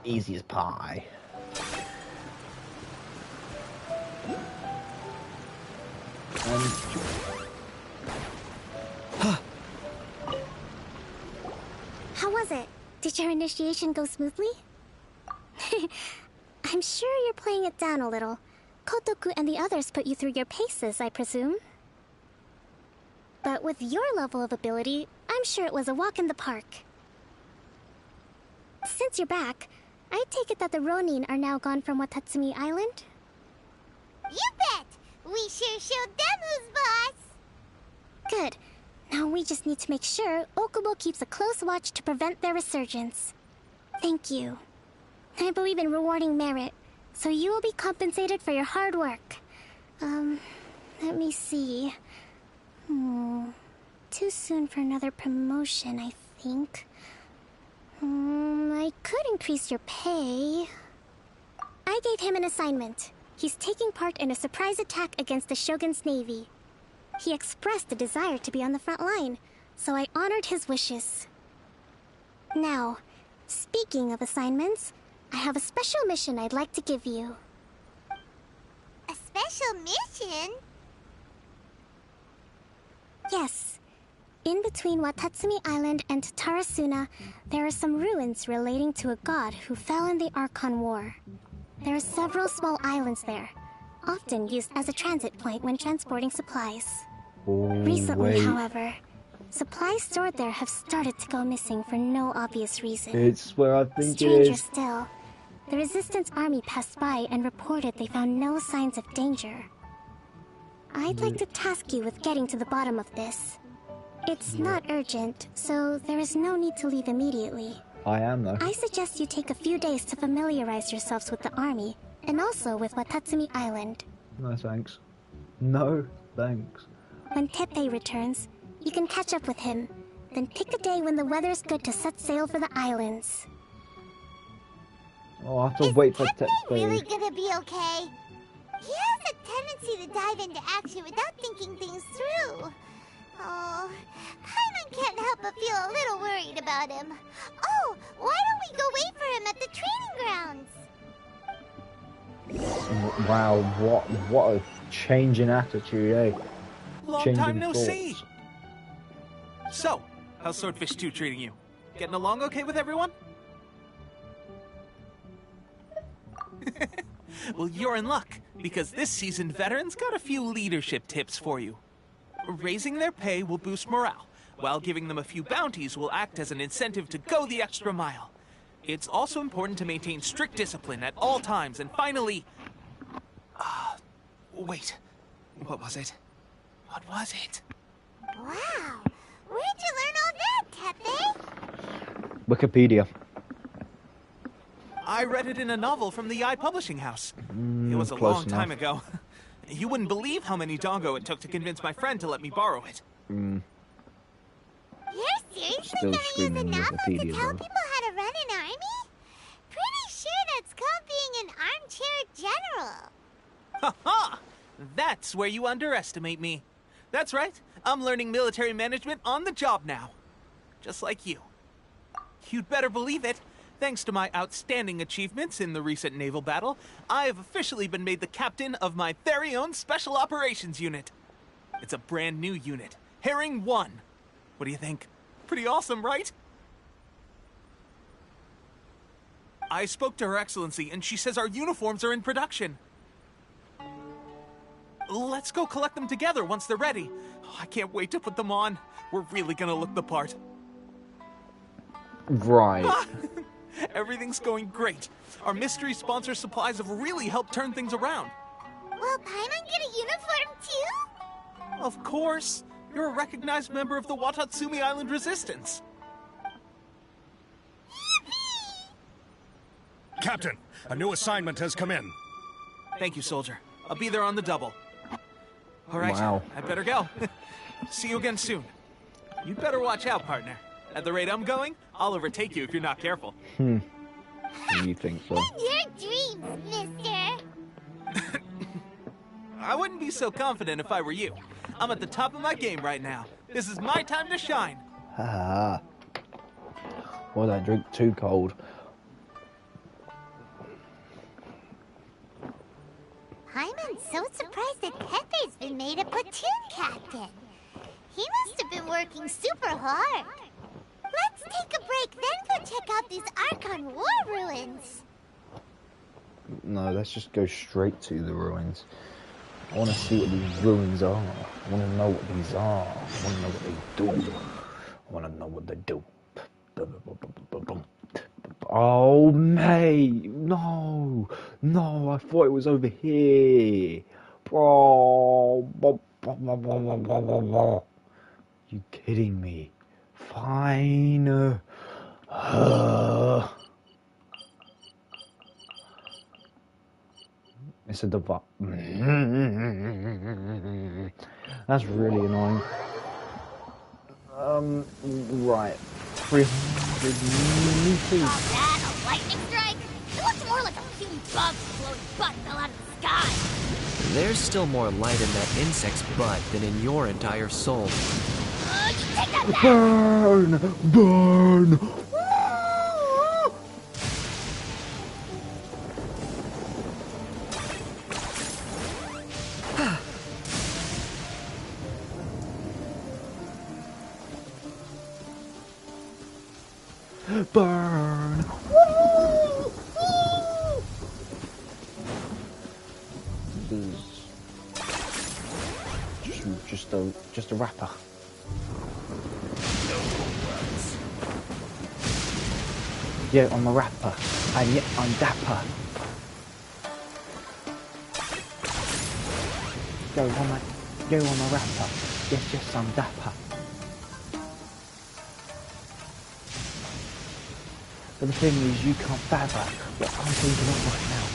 Easy as pie. How was it? Did your initiation go smoothly? I'm sure you're playing it down a little. Kotoku and the others put you through your paces, I presume. But with your level of ability, I'm sure it was a walk in the park. Since you're back, I take it that the Ronin are now gone from Watatsumi Island? You bet! We sure showed them who's boss! Good. Now we just need to make sure Okubo keeps a close watch to prevent their resurgence. Thank you. I believe in rewarding merit, so you will be compensated for your hard work. Let me see. Too soon for another promotion, I think. I could increase your pay. I gave him an assignment. He's taking part in a surprise attack against the Shogun's navy. He expressed a desire to be on the front line, so I honored his wishes. Now, speaking of assignments, I have a special mission I'd like to give you. A special mission? Yes. In between Watatsumi Island and Tarasuna, there are some ruins relating to a god who fell in the Archon War. There are several small islands there, often used as a transit point when transporting supplies. Recently, however, supplies stored there have started to go missing for no obvious reason. It's where I think Stranger it is. still, the Resistance army passed by and reported they found no signs of danger. I'd like to task you with getting to the bottom of this. It's not urgent, so there is no need to leave immediately. I am, though. I suggest you take a few days to familiarize yourselves with the army, and also with Watatsumi Island. No thanks. No thanks. When Teppei returns, you can catch up with him. Then pick a day when the weather's good to set sail for the islands. Oh, I have to wait for Teppei. Really gonna be okay? He has a tendency to dive into action without thinking things through. Oh, Paimon can't help but feel a little worried about him. Oh, why don't we go wait for him at the training grounds? Wow, what a change in attitude, eh? Long Change time in no thoughts. see. So, how's Swordfish 2 treating you? Getting along okay with everyone? Well, you're in luck, because this seasoned veteran's got a few leadership tips for you. Raising their pay will boost morale, while giving them a few bounties will act as an incentive to go the extra mile. It's also important to maintain strict discipline at all times, and finally... wait. What was it? What was it? Wow, where'd you learn all that, Teppei? Wikipedia. I read it in a novel from the Yae Publishing House. It was a close long time enough. ago. You wouldn't believe how many dongo it took to convince my friend to let me borrow it. You're seriously Still gonna use a screaming novel to Wikipedia, tell though. people how to run an army? Pretty sure that's called being an armchair general. Ha ha! That's where you underestimate me. That's right. I'm learning military management on the job now. Just like you. You'd better believe it. Thanks to my outstanding achievements in the recent naval battle, I have officially been made the captain of my very own Special Operations Unit. It's a brand new unit, Herring 1. What do you think? Pretty awesome, right? I spoke to Her Excellency, and she says our uniforms are in production. Let's go collect them together once they're ready. Oh, I can't wait to put them on. We're really gonna look the part. Right. Everything's going great. Our mystery sponsor supplies have really helped turn things around. Will Paimon get a uniform too? Of course. You're a recognized member of the Watatsumi Island Resistance. Captain, a new assignment has come in. Thank you, soldier. I'll be there on the double. All right, Wow. I better go. See you again soon. You'd better watch out, partner. At the rate I'm going, I'll overtake you if you're not careful. You think so? Your dreams, mister. I wouldn't be so confident if I were you. I'm at the top of my game right now. This is my time to shine. Haha. Or that drink too cold. Paimon's so surprised that Pepe's been made a platoon captain. He must have been working super hard. Let's take a break, then go check out these Archon War ruins. No, let's just go straight to the ruins. I want to see what these ruins are. I want to know what these are. I want to know what they do. I want to know what they do. Oh, mate. No. No, I thought it was over here. Bro. You kidding me? Fine. It's a device. That's really annoying. Right. 300 meters. Oh, that a lightning strike? It looks more like a puny bug blowing butt fell out of the sky. There's still more light in that insect's butt than in your entire soul. Take that back. Burn! Burn! Burn! Just a wrapper. Yeah, I'm a rapper, and yet I'm dapper. Yo, I'm a rapper. Yes, I'm dapper. But the thing is, you can't fathom what I'm thinking of right now.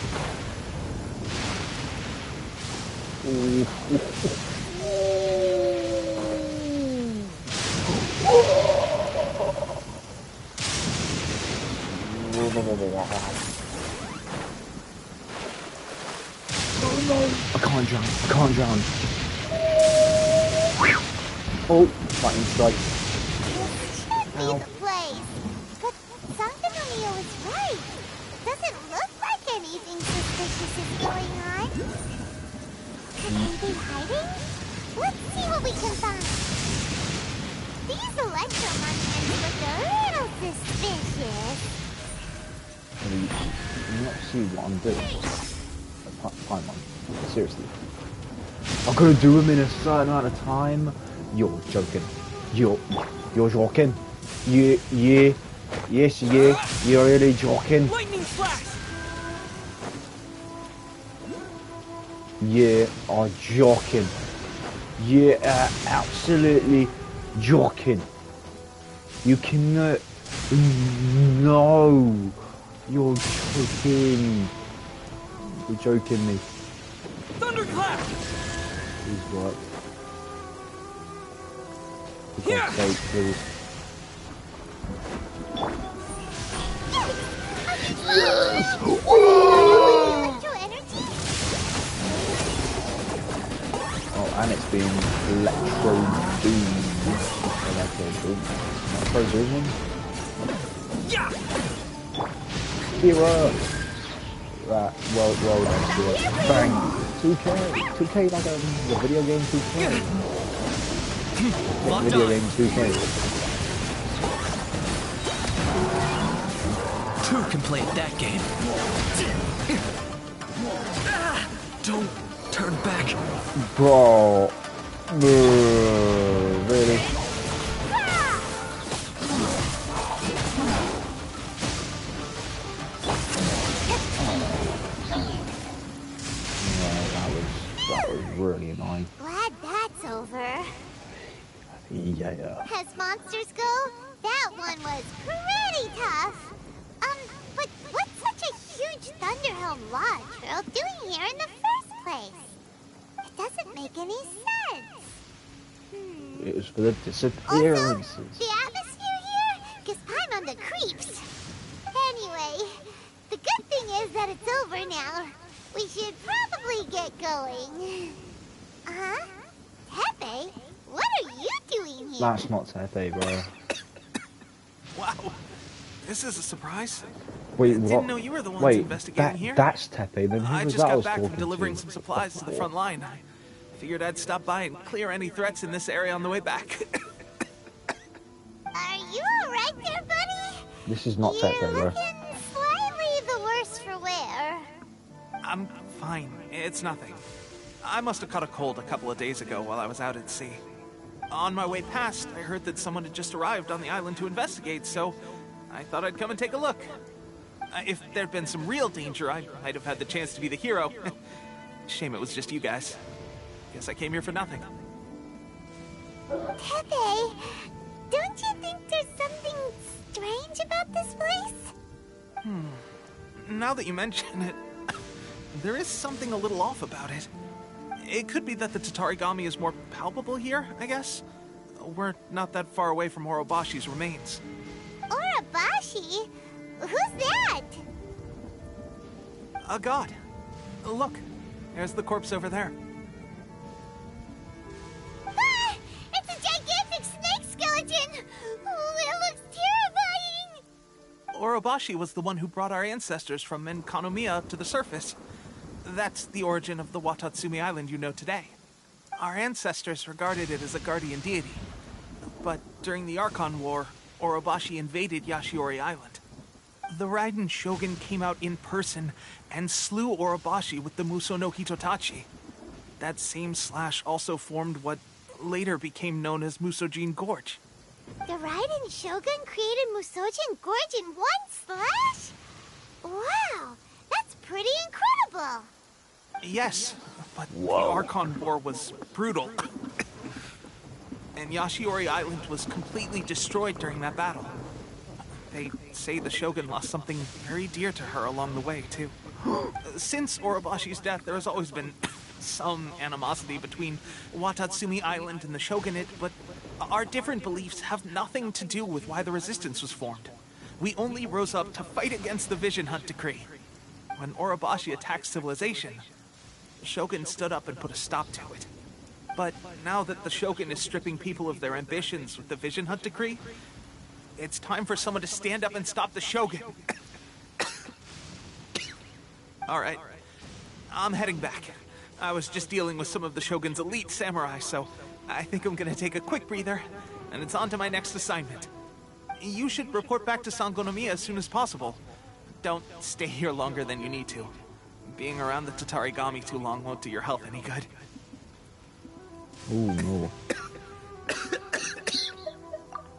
Oh no! I can't drown. Oh, lightning strike. Ow. The place. But Sangonomiya was right. Doesn't look like anything suspicious is going on. Could they be hiding? Let's see what we can find. These electromonsters look a little suspicious. You not see what I'm doing? Paimon, seriously. I've got to do them in a certain amount of time. You're joking. You're joking. Yes, you're really joking. Lightning flash! Yeah, are joking. Yeah, absolutely joking. You cannot. No, you're joking. You're joking me. Thunderclap! Please work. For God's sake, please. Yes! Oh, and it's being electro beamed. Not frozen. Yeah! Hero! Right, well done, Stuart. Bang! 2K like the video game 2K. Video game 2K. Two can play at that game. Don't turn back. Bro. Really? That was really annoying. Glad that's over. Yeah. As monsters go, that one was pretty tough. But what's such a huge Thunderhelm Lodge Trail doing here in the first place? It doesn't make any sense. It was for the disappearances. Also, the atmosphere here gives Paimon the creeps. Anyway, the good thing is that it's over now. We should probably get going. Huh? Tepe? What are you doing here? That's not Tepe, bro. Wow. This is a surprise. Wait, Didn't what? know you were the ones Wait, investigating here. that's Tepe. Then who I was just that I got was back from talking delivering to? some supplies to the front line. I figured I'd stop by and clear any threats in this area on the way back. Are you alright there, buddy? This is not Tepe, You're bro. looking slightly the worse for wear. I'm fine. It's nothing. I must have caught a cold a couple of days ago while I was out at sea. On my way past, I heard that someone had just arrived on the island to investigate, so I thought I'd come and take a look. If there'd been some real danger, I might have had the chance to be the hero. Shame it was just you guys. Guess I came here for nothing. Tepe, don't you think there's something strange about this place? Now that you mention it, there is something a little off about it. It could be that the Tatarigami is more palpable here, I guess. We're not that far away from Orobashi's remains. Orobashi? Who's that? A god. Look, there's the corpse over there. Ah! It's a gigantic snake skeleton! Oh, it looks terrifying! Orobashi was the one who brought our ancestors from Enkanomiya to the surface. That's the origin of the Watatsumi Island you know today. Our ancestors regarded it as a guardian deity. But during the Archon War, Orobashi invaded Yashiori Island. The Raiden Shogun came out in person and slew Orobashi with the Muso no Hitotachi. That same slash also formed what later became known as Musojin Gorge. The Raiden Shogun created Musojin Gorge in one slash? Wow, that's pretty incredible! Yes, but the Archon War was brutal. And Yashiori Island was completely destroyed during that battle. They say the Shogun lost something very dear to her along the way, too. Since Orobashi's death, there has always been some animosity between Watatsumi Island and the Shogunate, but our different beliefs have nothing to do with why the resistance was formed. We only rose up to fight against the Vision Hunt Decree. When Orobashi attacked civilization, the Shogun stood up and put a stop to it. But now that the Shogun is stripping people of their ambitions with the Vision Hunt Decree, it's time for someone to stand up and stop the Shogun. Alright, I'm heading back. I was just dealing with some of the Shogun's elite samurai, so I think I'm gonna take a quick breather, and it's on to my next assignment. You should report back to Sangonomiya as soon as possible. Don't stay here longer than you need to. Being around the Tatarigami too long won't do your health any good. Oh no.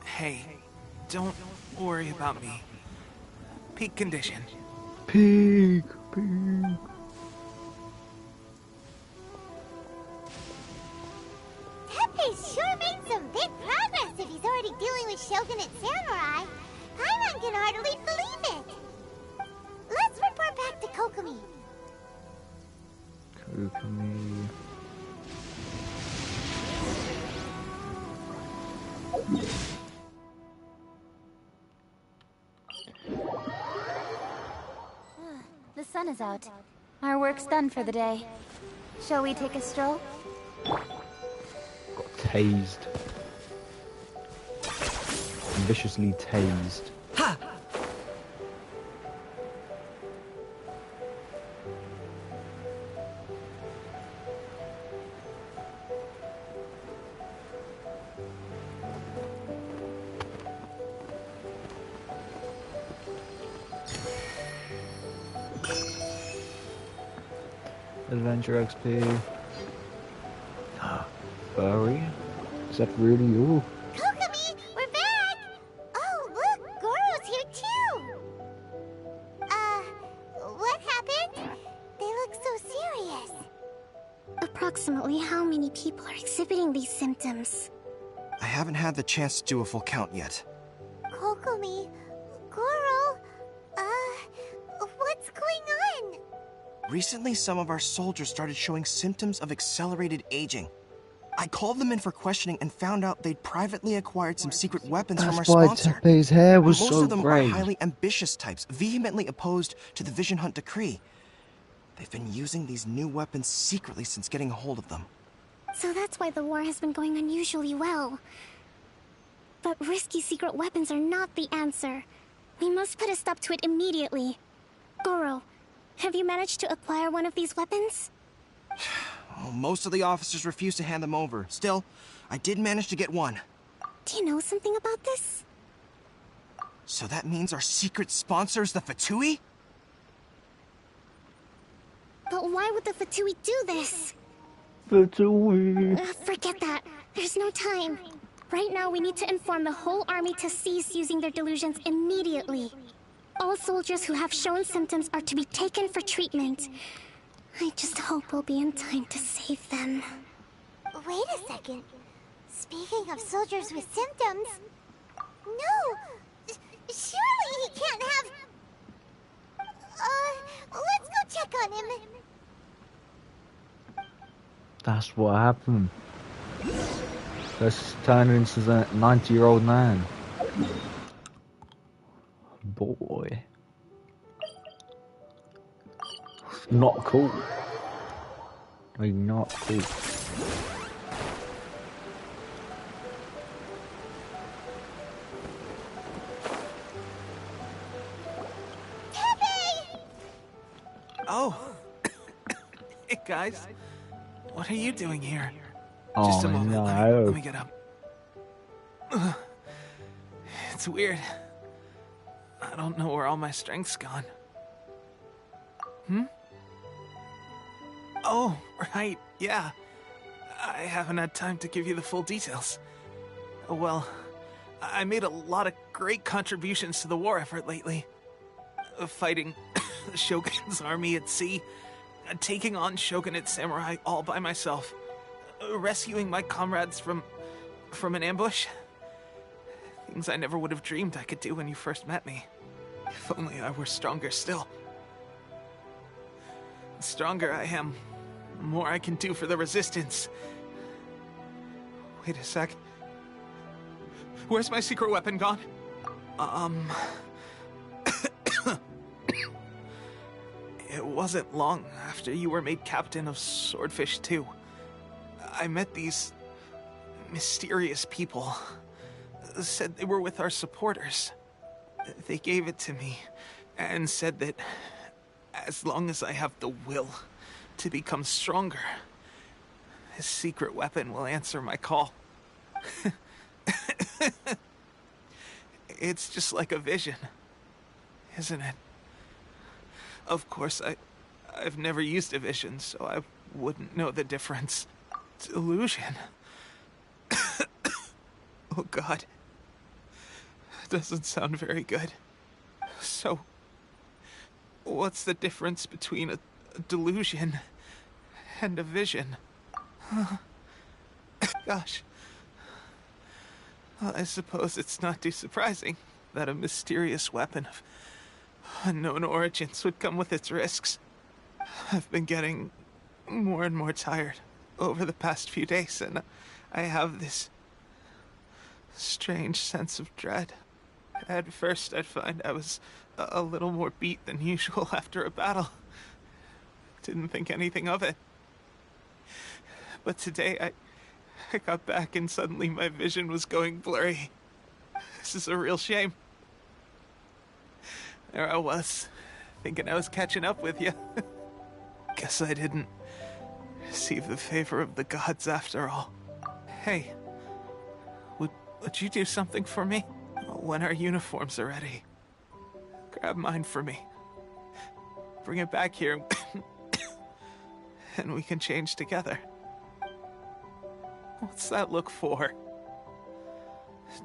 Hey, don't worry about me. Peak condition. Peak. Tepe's sure made some big progress if he's already dealing with Shogunate samurai. Paimon can hardly believe it. Let's report back to Kokomi. Kokomi. The sun is out. Our work's done for the day. Shall we take a stroll? Got tased. Viciously tased. Ha! Adventure XP. Furry? Is that really you? Kokomi, we're back! Oh, look, Goro's here too! What happened? They look so serious. Approximately how many people are exhibiting these symptoms? I haven't had the chance to do a full count yet. Kokomi, Goro, what's going on? Recently, some of our soldiers started showing symptoms of accelerated aging. I called them in for questioning and found out they'd privately acquired some secret weapons from our sponsor. That's why Tepe's hair was Most so of them grey. are highly ambitious types, vehemently opposed to the Vision Hunt Decree. They've been using these new weapons secretly since getting a hold of them. So that's why the war has been going unusually well. But risky secret weapons are not the answer. We must put a stop to it immediately. Goro, have you managed to acquire one of these weapons? Oh, most of the officers refuse to hand them over. Still, I did manage to get one. Do you know something about this? So that means our secret sponsor is the Fatui? But why would the Fatui do this? Fatui. Forget that. There's no time. Right now, we need to inform the whole army to cease using their delusions immediately. All soldiers who have shown symptoms are to be taken for treatment. I just hope we'll be in time to save them. Wait a second. Speaking of soldiers with symptoms... No! Surely he can't have... let's go check on him. That's what happened. Let's turn into the 90-year-old man. Boy. Not cool. Like, not cool. Oh. Hey, guys. What are you doing here? Oh, Just a moment. no. Let me get up. It's weird. I don't know where all my strength's gone. Oh, right. Yeah. I haven't had time to give you the full details. Well, I made a lot of great contributions to the war effort lately. Fighting the Shogun's army at sea, taking on Shogunate samurai all by myself, rescuing my comrades from an ambush. Things I never would have dreamed I could do when you first met me. If only I were stronger still. The stronger I am, the more I can do for the Resistance. Wait a sec. Where's my secret weapon gone? It wasn't long after you were made captain of Swordfish 2. I met these mysterious people. Said they were with our supporters. They gave it to me and said that as long as I have the will to become stronger, his secret weapon will answer my call. It's just like a vision, isn't it? Of course, I've never used a vision, so I wouldn't know the difference. Delusion. Oh God. Doesn't sound very good. So, what's the difference between a delusion and a vision? Gosh. Well, I suppose it's not too surprising that a mysterious weapon of unknown origins would come with its risks. I've been getting more and more tired over the past few days, and I have this strange sense of dread. At first, I'd find I was a little more beat than usual after a battle. Didn't think anything of it. But today, I got back and suddenly my vision was going blurry. This is a real shame. There I was, thinking I was catching up with you. Guess I didn't receive the favor of the gods after all. Hey, would you do something for me? When our uniforms are ready, grab mine for me. Bring it back here, and we can change together. What's that look for?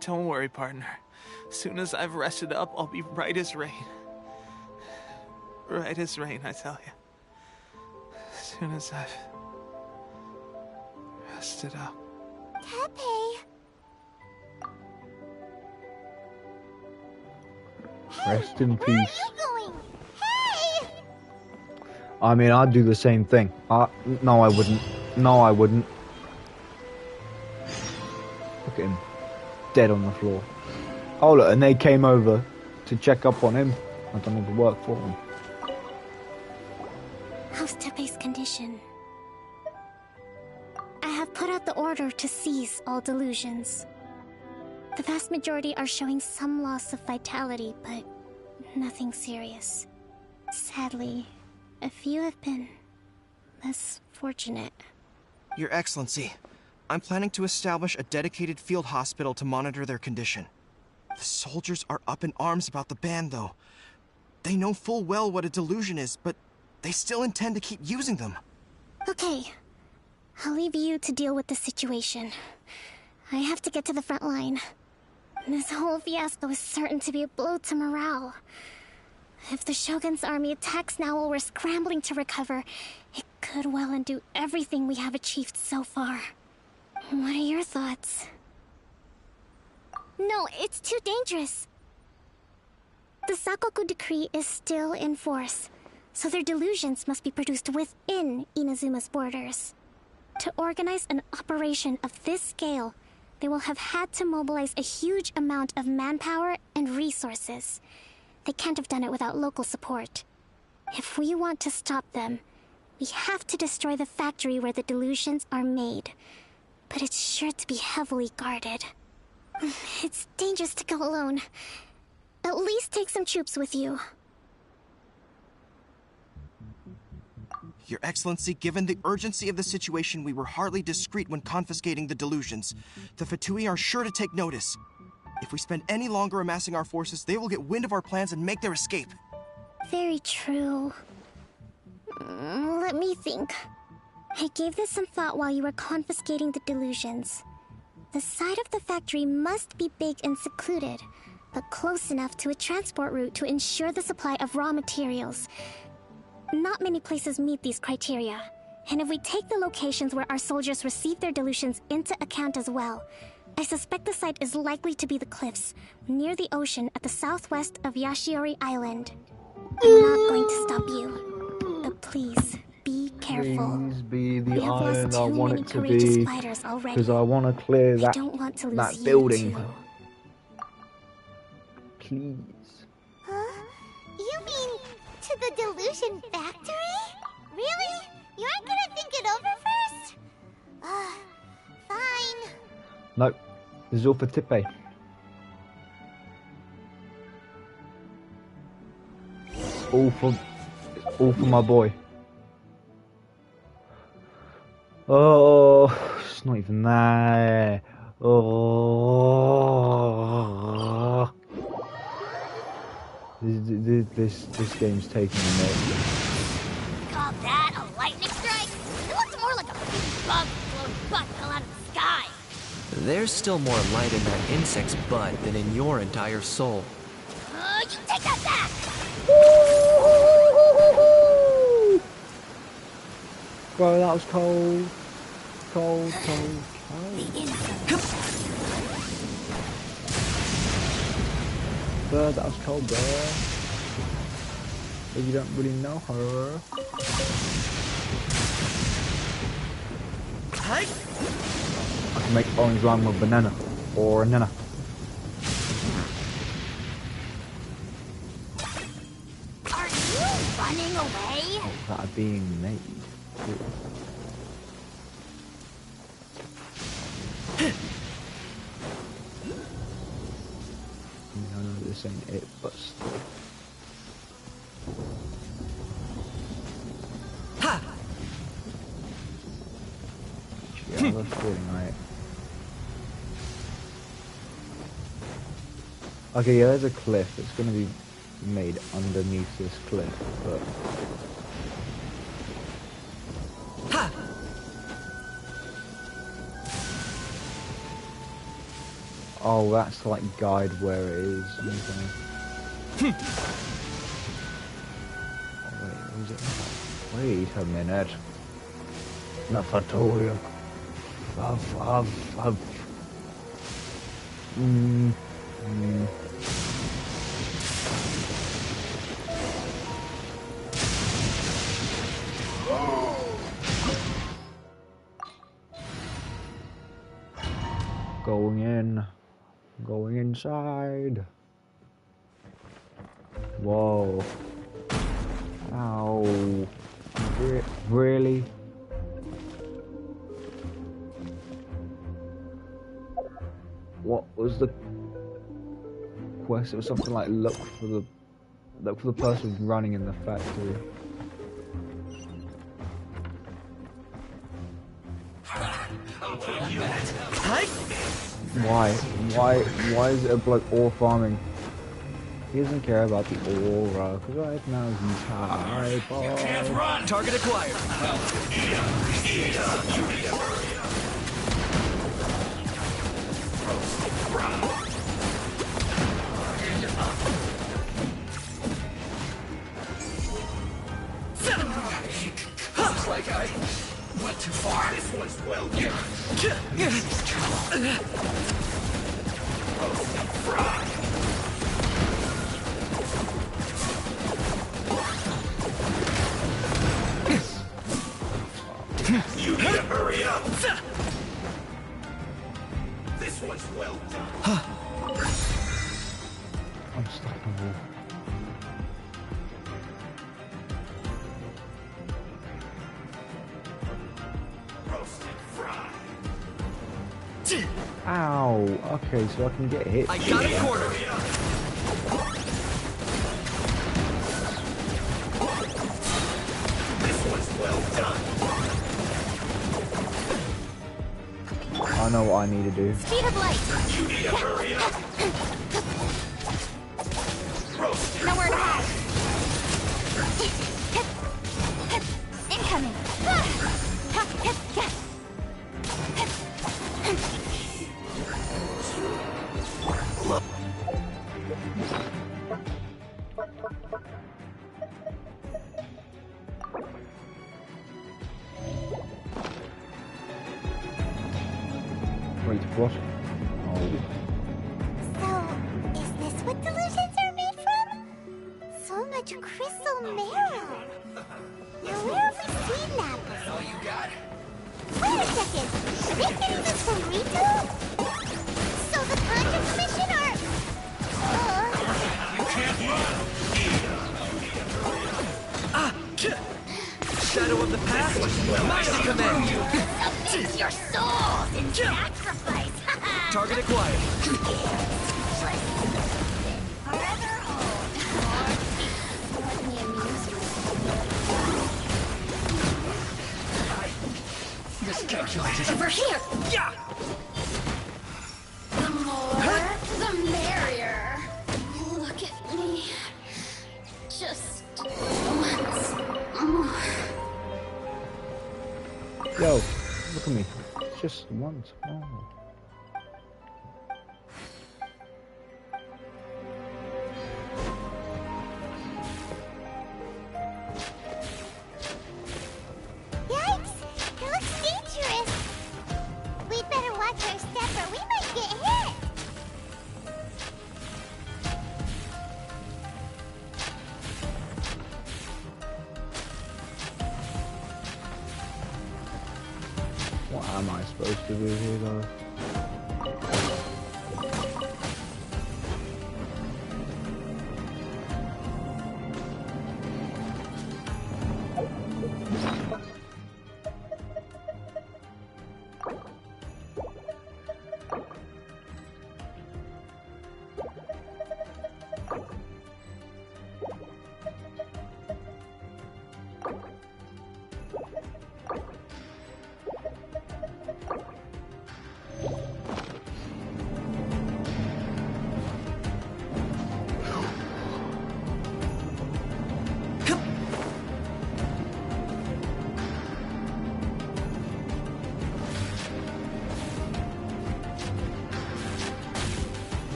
Don't worry, partner. As soon as I've rested up, I'll be right as rain. Right as rain, I tell you. As soon as I've rested up. Teppei! Rest in peace. Where are you going? Hey! I mean, I'd do the same thing. No, I wouldn't. No, I wouldn't. Look at him. Dead on the floor. Oh, look, and they came over to check up on him. I don't know the work for him. How's Teppei's condition? I have put out the order to cease all delusions. The vast majority are showing some loss of vitality, but Nothing serious. Sadly, a few have been less fortunate. Your Excellency, I'm planning to establish a dedicated field hospital to monitor their condition. The soldiers are up in arms about the ban, though. They know full well what a delusion is, but they still intend to keep using them. Okay. I'll leave you to deal with the situation. I have to get to the front line. This whole fiasco is certain to be a blow to morale. If the Shogun's army attacks now while we're scrambling to recover, it could well undo everything we have achieved so far. What are your thoughts? No, it's too dangerous. The Sakoku decree is still in force, so their delusions must be produced within Inazuma's borders. To organize an operation of this scale, they will have had to mobilize a huge amount of manpower and resources. They can't have done it without local support. If we want to stop them, we have to destroy the factory where the delusions are made. But it's sure to be heavily guarded. It's dangerous to go alone. At least take some troops with you. Your Excellency, given the urgency of the situation, we were hardly discreet when confiscating the delusions. The Fatui are sure to take notice. If we spend any longer amassing our forces, they will get wind of our plans and make their escape. Very true. Let me think. I gave this some thought while you were confiscating the delusions. The side of the factory must be big and secluded, but close enough to a transport route to ensure the supply of raw materials. Not many places meet these criteria, and if we take the locations where our soldiers receive their delusions into account as well, I suspect the site is likely to be the cliffs, near the ocean at the southwest of Yashiori Island. I'm not going to stop you, but please, be careful. Please be the We have lost island I too want many it to courageous be, fighters already. because I want to clear I that, don't want to lose that you building. too. Please. Huh? You mean to the delusion factory? Really? You aren't gonna think it over first? Fine. No, this is all for Tippe. It's all for my boy. Oh, it's not even there. Oh, this game's taking a minute. Call that a lightning strike? It looked more like a big bug blown butt fell out of the sky. There's still more light in that insect's butt than in your entire soul. You take that back! Bro, that was cold. Cold. Bro, that was cold, bro. But you don't really know her. I can make orange lime with banana. Or a nana. Are you running away? Oh, that are being made. Ooh. No, this ain't it, but still. Ha! Yeah, I have a feeling, right? Okay, yeah, there's a cliff. It's gonna be made underneath this cliff, but... Ha! Oh, that's like guide where it is. Okay. Oh, wait, was it? Wait a minute. Nafatorium. Going inside. Whoa. Ow. Really? What was the quest? It was something like look for the Look for the person running in the factory. Why is it a bloke ore farming? He doesn't care about the aura, because right now he's high. Can't run! Target acquired. Looks like I went too far. This one's well done. Roasted fried. You need to hurry up. This one's well done. I'm stuck on the wall. Roasted fried. Ow! Okay, so I can get hit. I got a corner. This one's well done. I know what I need to do. Speed of light. You need to hurry up. Roasted. Nowhere to hide. Incoming. Wait, what? Oh. So, is this what delusions are made from? So much crystal marrow. Now where have we seen that? All you got? Wait a second. Are they getting this from Rito? So the Conjure Commission are... You can't run. Shadow of the past, mighty command. Submit your souls in sacrifice. Target acquired. Forever hold. Let me amuse you. Miscalculated. Over here. Yeah. The more, the merrier. Look at me. Just once more. Yo, look at me. Just once more. Yikes! It looks dangerous. We'd better watch our step or we might get hit. What am I supposed to do here, though?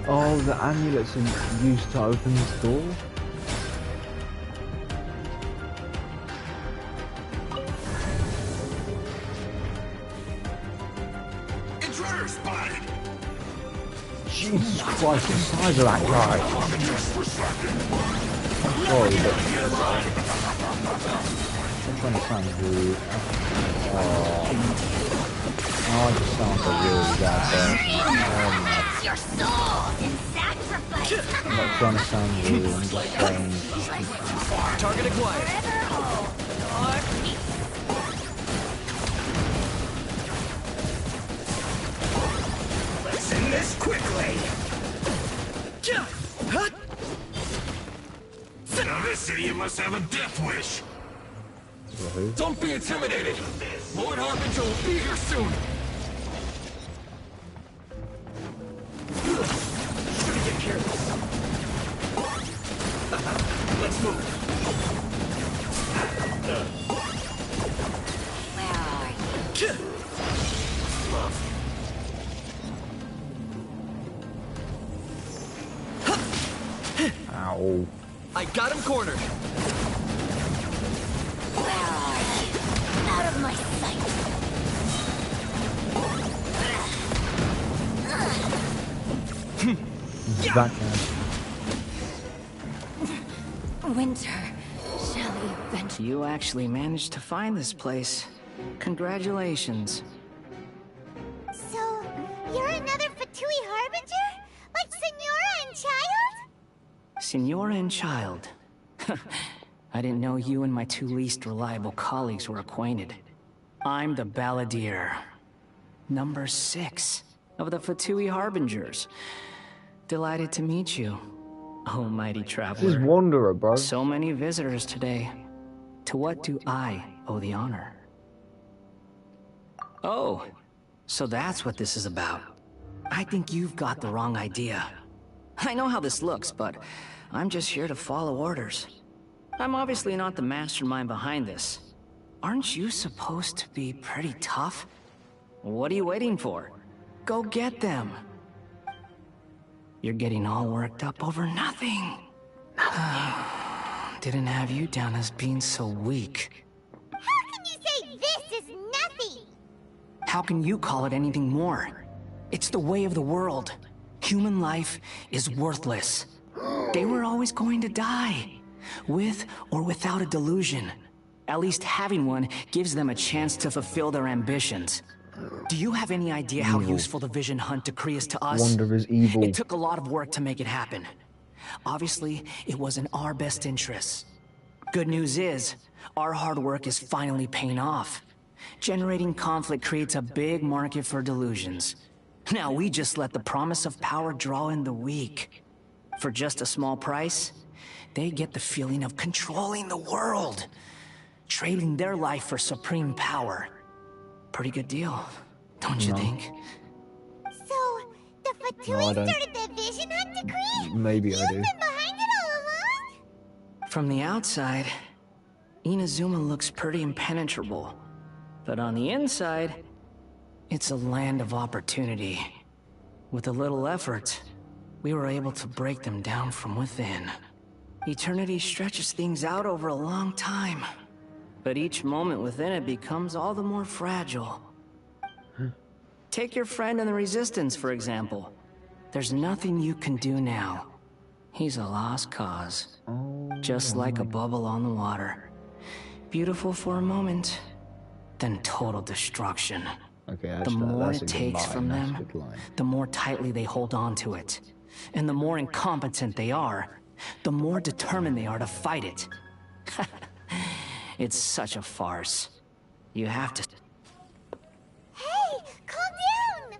Oh, the amulets are used to open this door? Intruder spotted. Jesus Christ, the size of that guy! I'm sorry, but... I'm trying to sound rude. Oh, I just sound so really bad there. Your soul in sacrifice. I'm not trying to sound rude, I'm just saying... Target acquired. Forever hold. Or peace. this quickly! Now this idiot must have a death wish! Don't be intimidated! Lord Harbinger will be here soon! Gotta get careless. Let's move. Ow. I got him cornered! Out of my sight. That Winter, shall we venture? You actually managed to find this place. Congratulations. So, you're another Fatui Harbinger? Like Senora and Child? Senora and Child. I didn't know you and my two least reliable colleagues were acquainted. I'm the Balladeer. Number 6 of the Fatui Harbingers. Delighted to meet you, oh mighty traveler. This is Wanderer, bro. So many visitors today. To what do I owe the honor? Oh, so that's what this is about. I think you've got the wrong idea. I know how this looks, but I'm just here to follow orders. I'm obviously not the mastermind behind this. Aren't you supposed to be pretty tough? What are you waiting for? Go get them. You're getting all worked up over nothing. Didn't have you down as being so weak. How can you say this is nothing? How can you call it anything more? It's the way of the world. Human life is worthless. They were always going to die. With or without a delusion. At least having one gives them a chance to fulfill their ambitions. Do you have any idea how useful the Vision Hunt decree is to us? Wanderer's evil. It took a lot of work to make it happen. Obviously, it was in our best interests. Good news is, our hard work is finally paying off. Generating conflict creates a big market for delusions. Now we just let the promise of power draw in the weak. For just a small price, they get the feeling of controlling the world. Trading their life for supreme power. Pretty good deal, don't you think? So, the Fatui started the Vision Hunt decree? Maybe I do. You've been behind it all along? From the outside, Inazuma looks pretty impenetrable. But on the inside, it's a land of opportunity. With a little effort, we were able to break them down from within. Eternity stretches things out over a long time. But each moment within it becomes all the more fragile. Take your friend in the Resistance, for example. There's nothing you can do now. He's a lost cause. Just like a bubble on the water. Beautiful for a moment, then total destruction. Okay, the actually, more that's a it good takes line. from That's a them, good line. the more tightly they hold on to it. And the more incompetent they are, the more determined they are to fight it. It's such a farce. You have to... Hey, calm down!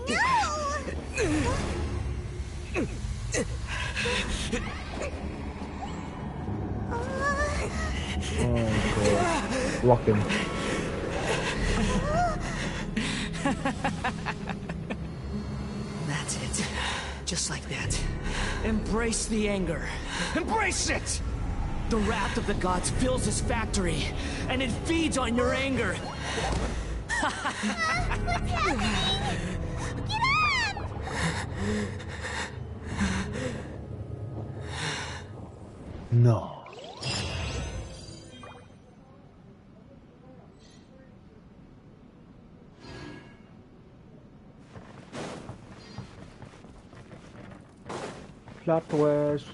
No! Oh god. Block him. That's it. Just like that. Embrace the anger. Embrace it! The wrath of the gods fills this factory, and it feeds on your anger. What's happening? Get up! No. Plot twist.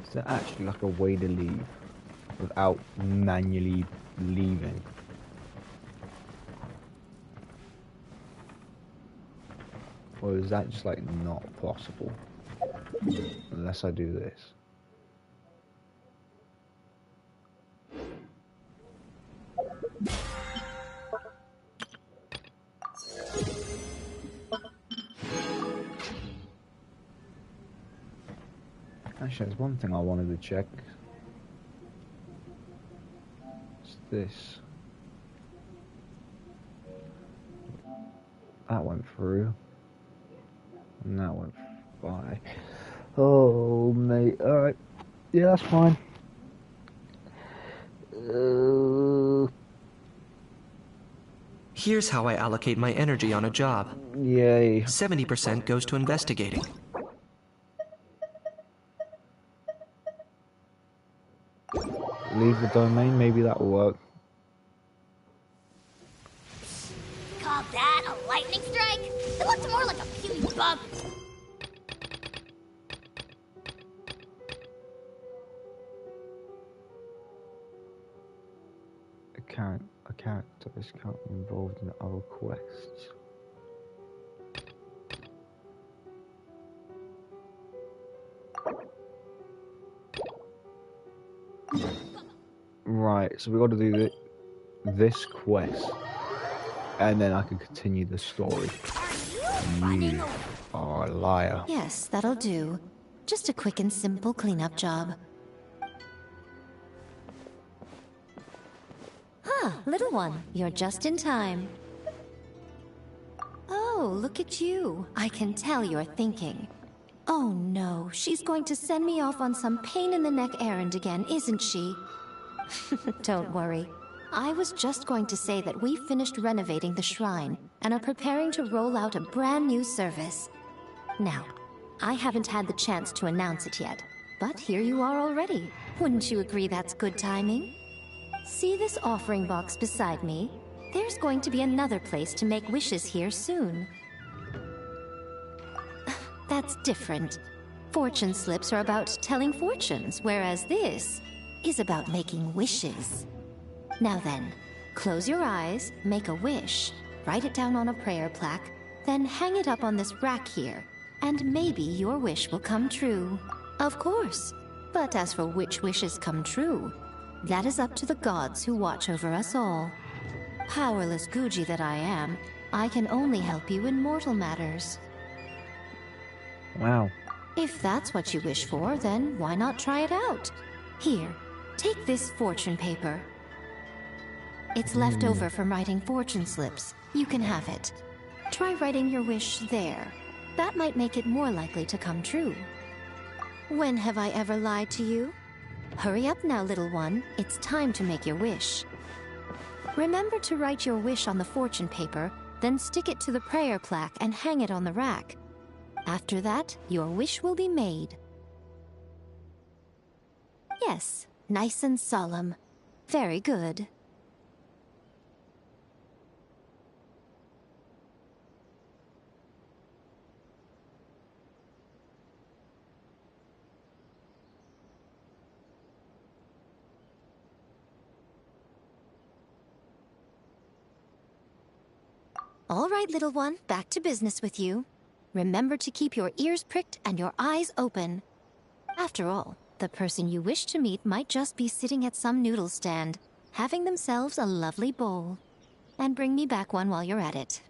Is there actually like a way to leave without manually leaving? Or is that just like not possible? Unless I do this. Actually, there's one thing I wanted to check. It's this. That went through. And that went by. Oh, mate. Alright. Yeah, that's fine. Here's how I allocate my energy on a job. Yay. 70% goes to investigating. Leave the domain, maybe that'll work. Call that a lightning strike? It looked more like a puny bug. A character is currently involved in other quests. Right, so we got to do this quest, and then I can continue the story. You are a liar. Yes, that'll do. Just a quick and simple cleanup job. Huh, little one, you're just in time. Oh, look at you. I can tell you're thinking. Oh no, she's going to send me off on some pain-in-the-neck errand again, isn't she? Don't worry. I was just going to say that we finished renovating the shrine and are preparing to roll out a brand new service. Now, I haven't had the chance to announce it yet, but here you are already. Wouldn't you agree that's good timing? See this offering box beside me? There's going to be another place to make wishes here soon. That's different. Fortune slips are about telling fortunes, whereas this is about making wishes. Now then, close your eyes, make a wish, write it down on a prayer plaque, then hang it up on this rack here, and maybe your wish will come true. Of course. But as for which wishes come true, that is up to the gods who watch over us all. Powerless Guji that I am, I can only help you in mortal matters. Wow. If that's what you wish for, then why not try it out? Here, take this fortune paper. It's left over from writing fortune slips. You can have it. Try writing your wish there. That might make it more likely to come true. When have I ever lied to you? Hurry up now, little one. It's time to make your wish. Remember to write your wish on the fortune paper, then stick it to the prayer plaque and hang it on the rack. After that, your wish will be made. Yes, nice and solemn. Very good. All right, little one, back to business with you. Remember to keep your ears pricked and your eyes open. After all, the person you wish to meet might just be sitting at some noodle stand, having themselves a lovely bowl. And bring me back one while you're at it.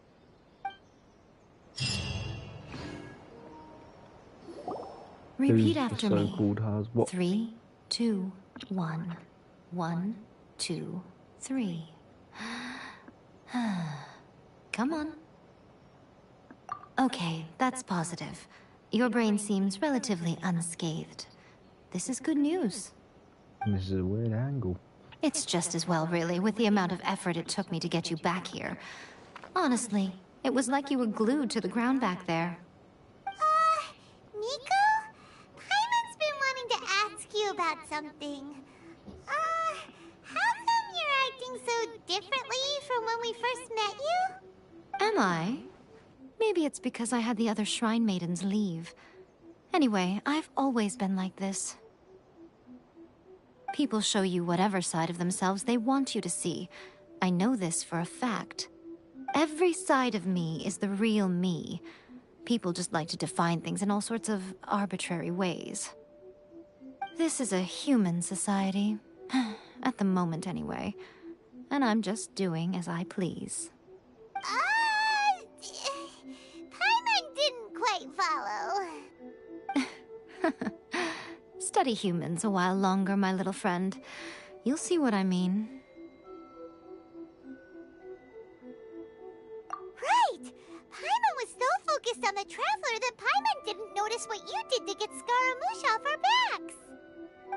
Repeat after me. 3, 2, 1. 1, 2, 3. Come on. Okay, that's positive. Your brain seems relatively unscathed. This is good news. This is a weird angle. It's just as well, really, with the amount of effort it took me to get you back here. Honestly, it was like you were glued to the ground back there. Nico? Paimon's been wanting to ask you about something. How come you're acting so differently from when we first met you? Am I? Maybe it's because I had the other Shrine Maidens leave. Anyway, I've always been like this. People show you whatever side of themselves they want you to see. I know this for a fact. Every side of me is the real me. People just like to define things in all sorts of arbitrary ways. This is a human society. At the moment, anyway. And I'm just doing as I please. Paimon didn't quite follow. Study humans a while longer, my little friend. You'll see what I mean. Right! Paimon was so focused on the Traveler that Paimon didn't notice what you did to get Scaramouche off our backs.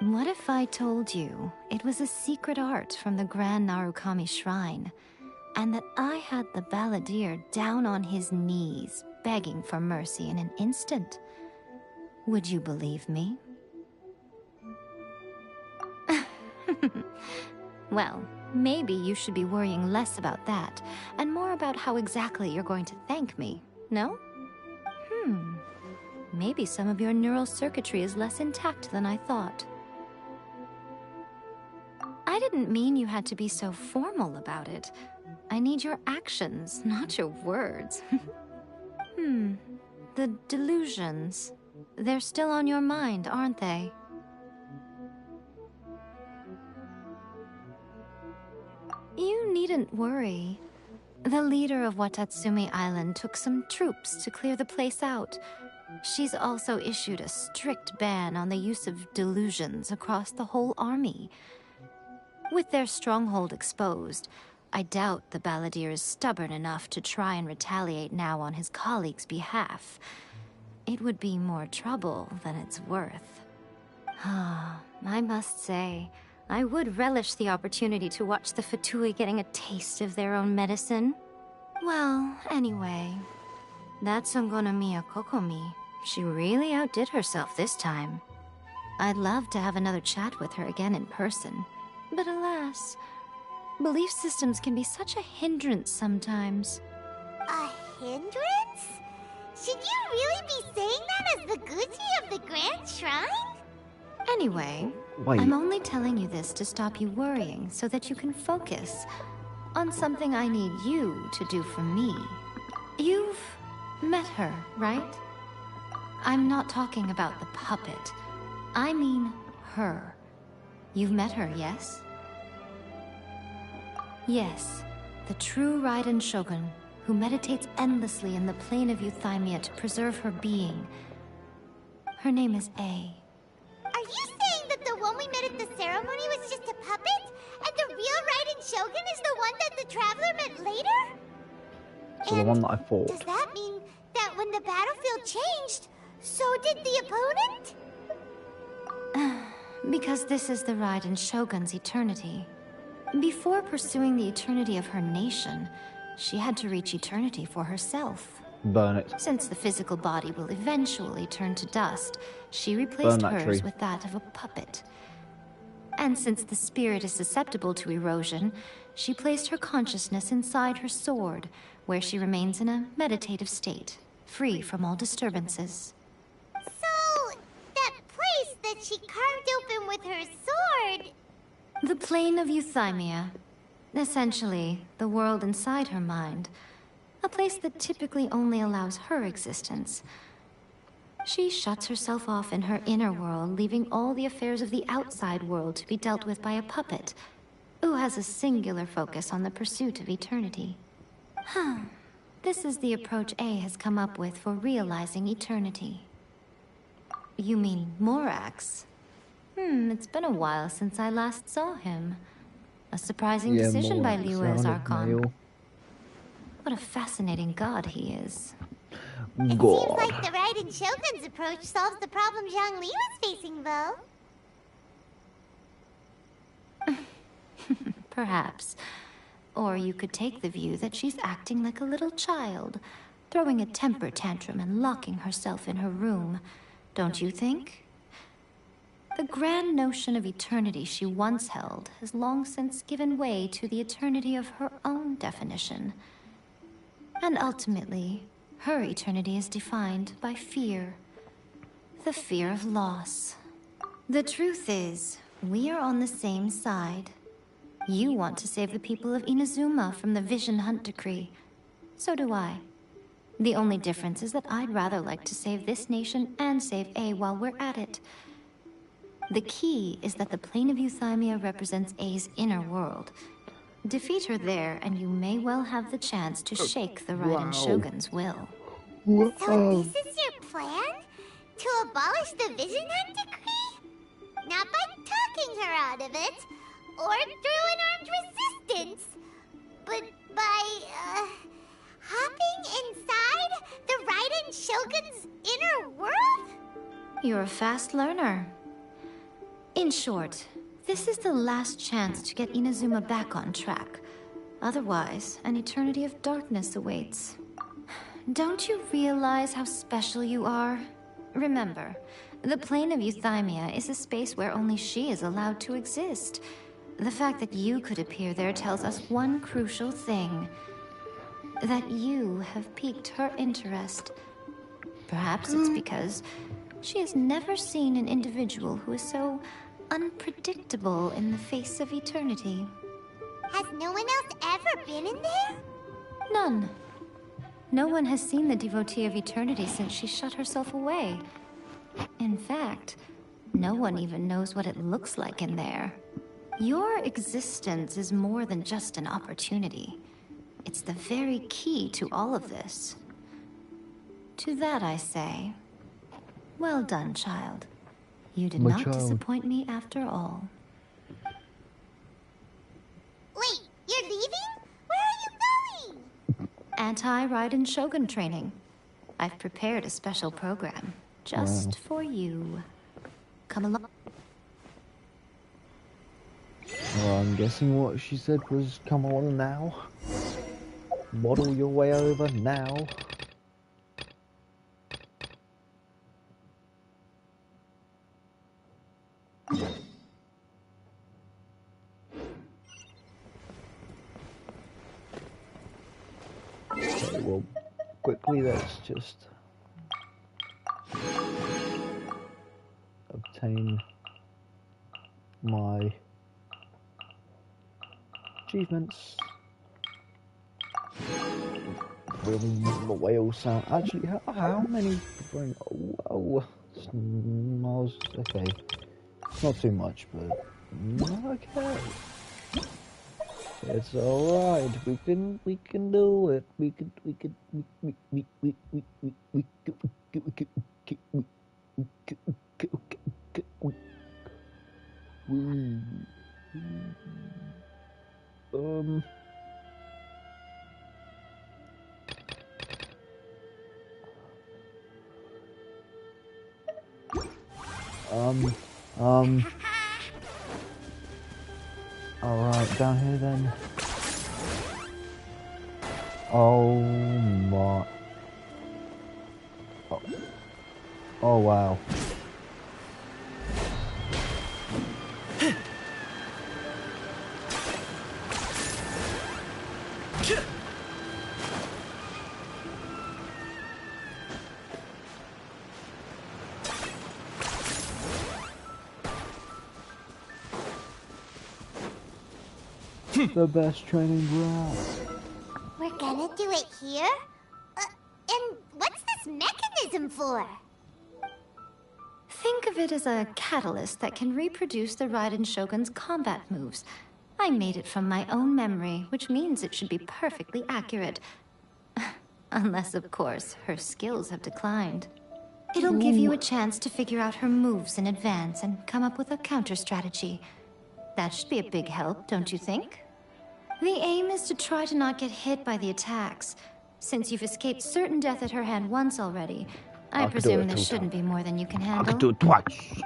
What if I told you it was a secret art from the Grand Narukami Shrine, and that I had the balladeer down on his knees, begging for mercy in an instant? Would you believe me? Well, maybe you should be worrying less about that, and more about how exactly you're going to thank me, no? Maybe some of your neural circuitry is less intact than I thought. I didn't mean you had to be so formal about it. I need your actions, not your words. The delusions. They're still on your mind, aren't they? You needn't worry. The leader of Watatsumi Island took some troops to clear the place out. She's also issued a strict ban on the use of delusions across the whole army. With their stronghold exposed, I doubt the balladeer is stubborn enough to try and retaliate now on his colleagues' behalf. It would be more trouble than it's worth. I must say, I would relish the opportunity to watch the Fatui getting a taste of their own medicine. Well, anyway, that Sangonomiya Kokomi, she really outdid herself this time. I'd love to have another chat with her again in person. But alas, belief systems can be such a hindrance sometimes. A hindrance? Should you really be saying that as the Gucci of the Grand Shrine? Anyway, Wait. I'm only telling you this to stop you worrying so that you can focus on something I need you to do for me. You've met her, right? I'm not talking about the puppet. I mean her. You've met her, yes? Yes, the true Raiden Shogun, who meditates endlessly in the plane of Euthymia to preserve her being. Her name is A. Are you saying that the one we met at the ceremony was just a puppet? And the real Raiden Shogun is the one that the Traveler met later? So the one that I fought. Does that mean that when the battlefield changed, so did the opponent? Because this is the Raiden Shogun's eternity. Before pursuing the eternity of her nation, she had to reach eternity for herself. Burn it. Since the physical body will eventually turn to dust, she replaced hers tree. with that of a puppet. And since the spirit is susceptible to erosion, she placed her consciousness inside her sword, where she remains in a meditative state, free from all disturbances. So, that place that she carved open with her sword... The plane of Euthymia. Essentially, the world inside her mind. A place that typically only allows her existence. She shuts herself off in her inner world, leaving all the affairs of the outside world to be dealt with by a puppet, who has a singular focus on the pursuit of eternity. This is the approach A has come up with for realizing eternity. You mean Morax? It's been a while since I last saw him. A surprising decision by Liyue's Archon. What a fascinating god he is. It seems like the Raiden Shogun's approach solves the problem Zhongli was facing, though. Perhaps. Or you could take the view that she's acting like a little child, throwing a temper tantrum and locking herself in her room. Don't you think? The grand notion of eternity she once held has long since given way to the eternity of her own definition. And ultimately, her eternity is defined by fear. The fear of loss. The truth is, we are on the same side. You want to save the people of Inazuma from the Vision Hunt Decree. So do I. The only difference is that I'd rather like to save this nation and save A while we're at it. The key is that the plane of Euthymia represents A's inner world. Defeat her there, and you may well have the chance to shake the Raiden Shogun's will. So this is your plan? To abolish the Vision Hunt decree? Not by talking her out of it, or through an armed resistance, but by, hopping inside the Raiden Shogun's inner world? You're a fast learner. In short, this is the last chance to get Inazuma back on track. Otherwise, an eternity of darkness awaits. Don't you realize how special you are? Remember, the plane of Euthymia is a space where only she is allowed to exist. The fact that you could appear there tells us one crucial thing. That you have piqued her interest. Perhaps it's because she has never seen an individual who is so unpredictable in the face of eternity. Has no one else ever been in there? None. No one has seen the devotee of eternity since she shut herself away. In fact, no one even knows what it looks like in there. Your existence is more than just an opportunity. It's the very key to all of this. To that I say, well done, child. You did not disappoint me after all. Wait, you're leaving? Where are you going? Anti-Raiden Shogun training. I've prepared a special program just for you. Come along. Well, I'm guessing what she said was, come on now. Model your way over now. Okay, well, quickly let's just obtain my achievements. Really, the whale sound. Actually, how many different? Oh, smalls. Okay, not too much, but okay. It's all right. We can do it. We could. Alright, down here then. Oh my. Oh wow. The best training ground. We're gonna do it here? And what's this mechanism for? Think of it as a catalyst that can reproduce the Raiden Shogun's combat moves. I made it from my own memory, which means it should be perfectly accurate. Unless, of course, her skills have declined. It'll give you a chance to figure out her moves in advance and come up with a counter strategy. That should be a big help, don't you think? The aim is to try to not get hit by the attacks. Since you've escaped certain death at her hand once already, I presume this shouldn't be more than you can handle. I could do it twice.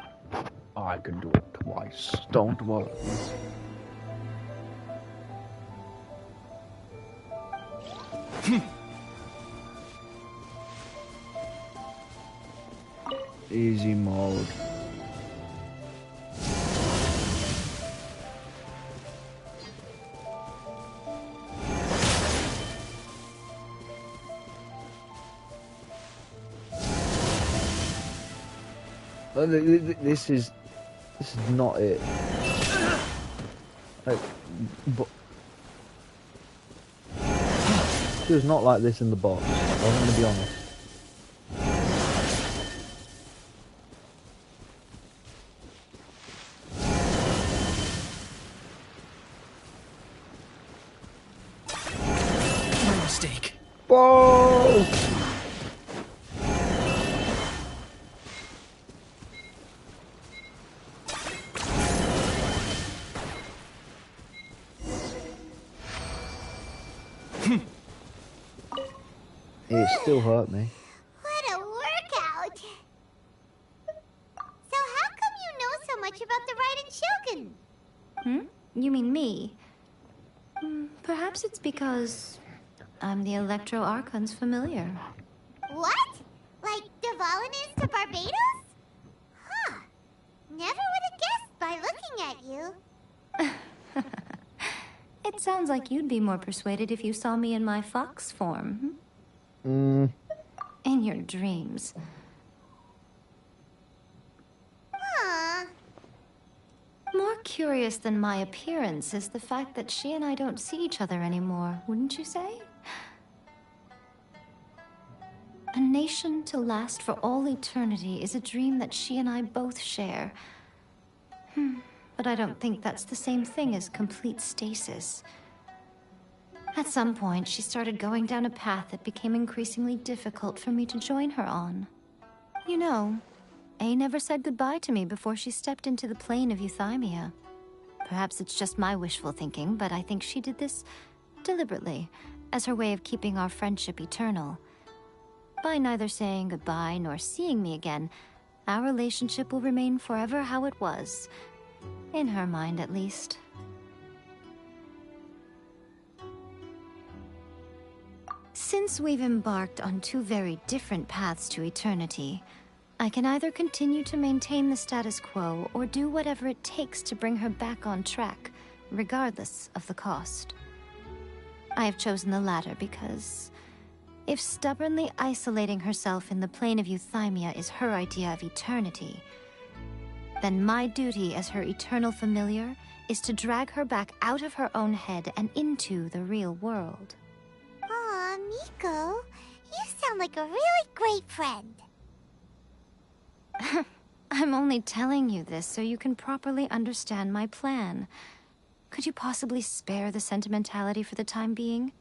I can do it twice. Don't worry. Easy mode. This is not it. Like, but it was not like this in the box. I'm gonna be honest. No mistake. Whoa! It still hurt me. What a workout! So how come you know so much about the Raiden Shogun? You mean me? Perhaps it's because I'm the Electro Archon's familiar. What? Like Dvalin is to Barbados? Huh. Never would have guessed by looking at you. It sounds like you'd be more persuaded if you saw me in my fox form. Mm. In your dreams. Huh. More curious than my appearance is the fact that she and I don't see each other anymore, wouldn't you say? A nation to last for all eternity is a dream that she and I both share. But I don't think that's the same thing as complete stasis. At some point, she started going down a path that became increasingly difficult for me to join her on. You know, A never said goodbye to me before she stepped into the plane of Euthymia. Perhaps it's just my wishful thinking, but I think she did this deliberately, as her way of keeping our friendship eternal. By neither saying goodbye nor seeing me again, our relationship will remain forever how it was. In her mind, at least. Since we've embarked on two very different paths to eternity, I can either continue to maintain the status quo or do whatever it takes to bring her back on track, regardless of the cost. I have chosen the latter because if stubbornly isolating herself in the plane of Euthymia is her idea of eternity, then my duty as her eternal familiar is to drag her back out of her own head and into the real world. Aw, Miko, you sound like a really great friend. I'm only telling you this so you can properly understand my plan. Could you possibly spare the sentimentality for the time being?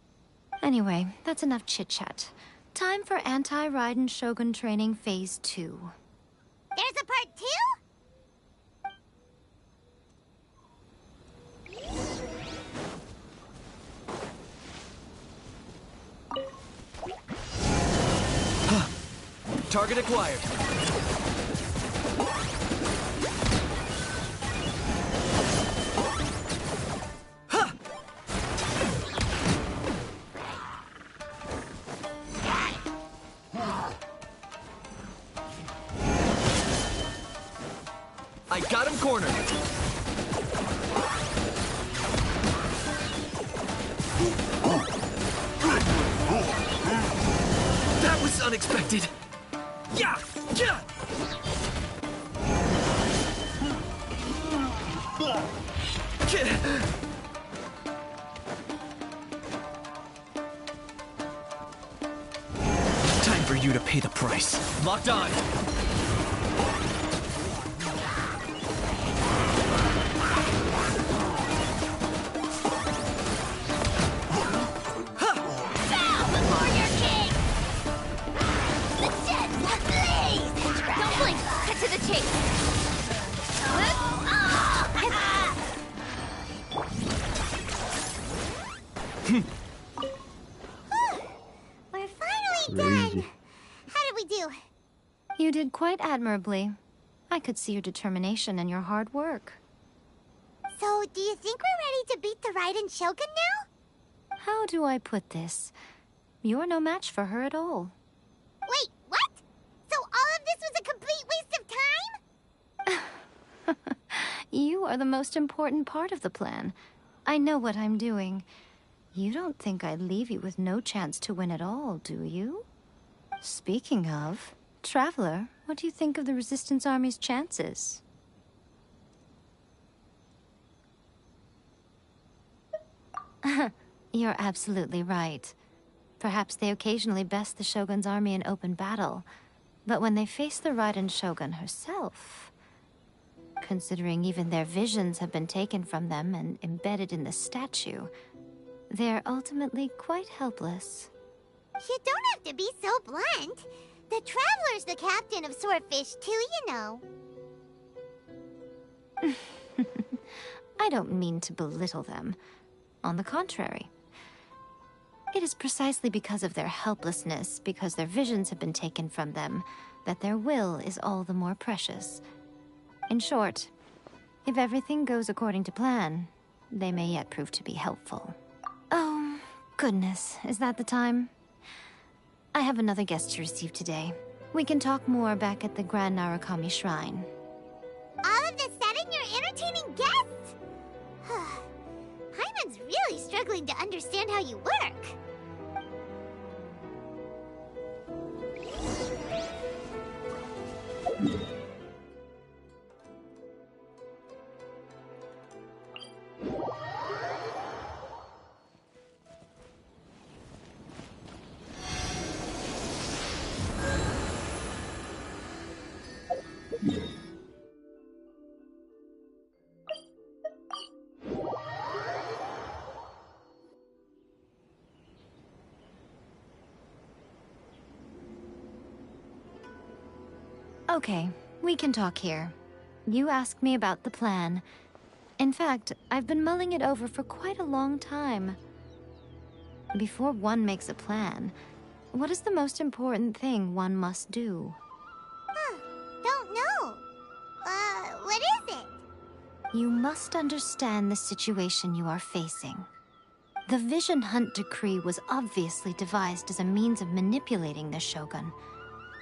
Anyway, that's enough chit-chat. Time for Anti-Raiden Shogun Training Phase 2. There's a part 2? Target acquired. I got him cornered. That was unexpected. Yeah! Yeah! Time for you to pay the price. Locked on. We're finally done. How did we do? You did quite admirably. I could see your determination and your hard work. So, do you think we're ready to beat the Raiden Shogun now? How do I put this? You're no match for her at all. Wait, what? So all of this was a complete waste of time? You are the most important part of the plan. I know what I'm doing. You don't think I'd leave you with no chance to win at all, do you? Speaking of, Traveler, what do you think of the Resistance Army's chances? You're absolutely right. Perhaps they occasionally best the Shogun's army in open battle. But when they face the Raiden Shogun herself, considering even their visions have been taken from them and embedded in the statue, they're ultimately quite helpless. You don't have to be so blunt. The Traveler's the captain of Swordfish too, you know. I don't mean to belittle them. On the contrary. It is precisely because of their helplessness, because their visions have been taken from them, that their will is all the more precious. In short, if everything goes according to plan, they may yet prove to be helpful. Oh, goodness, is that the time? I have another guest to receive today. We can talk more back at the Grand Narukami Shrine. All of the sudden, you're entertaining guests? Paimon's really struggling to understand how you work. Okay, we can talk here. You asked me about the plan. In fact, I've been mulling it over for quite a long time. Before one makes a plan, what is the most important thing one must do? Don't know. What is it? You must understand the situation you are facing. The Vision Hunt Decree was obviously devised as a means of manipulating the Shogun.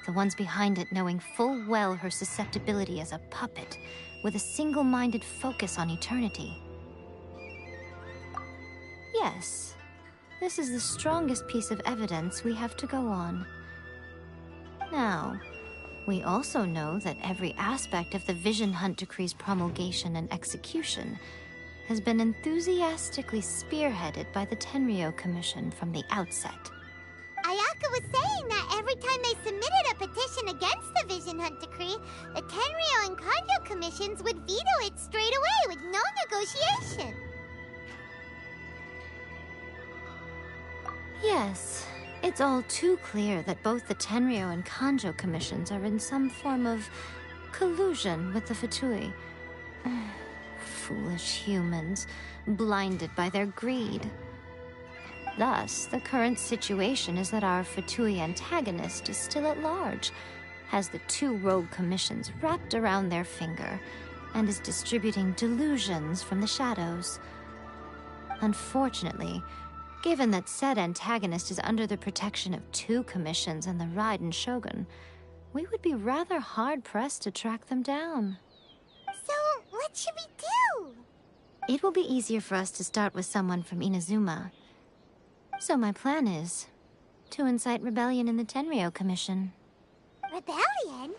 The ones behind it knowing full well her susceptibility as a puppet, with a single-minded focus on eternity. Yes, this is the strongest piece of evidence we have to go on. Now, we also know that every aspect of the Vision Hunt Decree's promulgation and execution has been enthusiastically spearheaded by the Tenryou Commission from the outset. Ayaka was saying that every time they submitted a petition against the Vision Hunt Decree, the Tenryou and Kanjo commissions would veto it straight away with no negotiation. Yes, it's all too clear that both the Tenryou and Kanjo commissions are in some form of collusion with the Fatui. Foolish humans, blinded by their greed. Thus, the current situation is that our Fatui antagonist is still at large, has the two rogue commissions wrapped around their finger, and is distributing delusions from the shadows. Unfortunately, given that said antagonist is under the protection of two commissions and the Raiden Shogun, we would be rather hard-pressed to track them down. So, what should we do? It will be easier for us to start with someone from Inazuma. So my plan is to incite rebellion in the Tenryou Commission. Rebellion?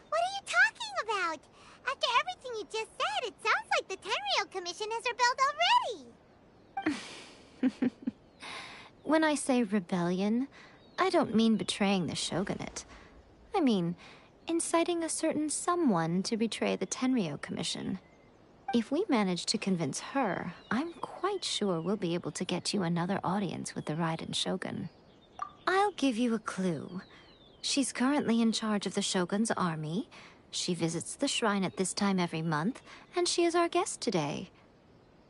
What are you talking about? After everything you just said, it sounds like the Tenryou Commission has rebelled already. When I say rebellion, I don't mean betraying the shogunate. I mean inciting a certain someone to betray the Tenryou Commission. If we manage to convince her, I'm quite sure we'll be able to get you another audience with the Raiden Shogun. I'll give you a clue. She's currently in charge of the Shogun's army. She visits the shrine at this time every month, and she is our guest today.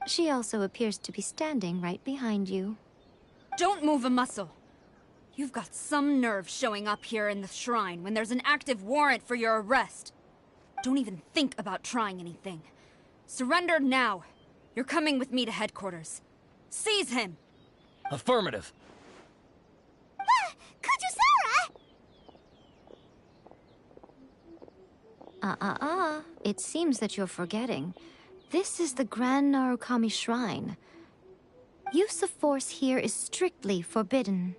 She also appears to be standing right behind you. Don't move a muscle. You've got some nerve showing up here in the shrine when there's an active warrant for your arrest. Don't even think about trying anything. Surrender now. You're coming with me to headquarters. Seize him! Affirmative. Kujusara! It seems that you're forgetting. This is the Grand Narukami Shrine. Use of force here is strictly forbidden.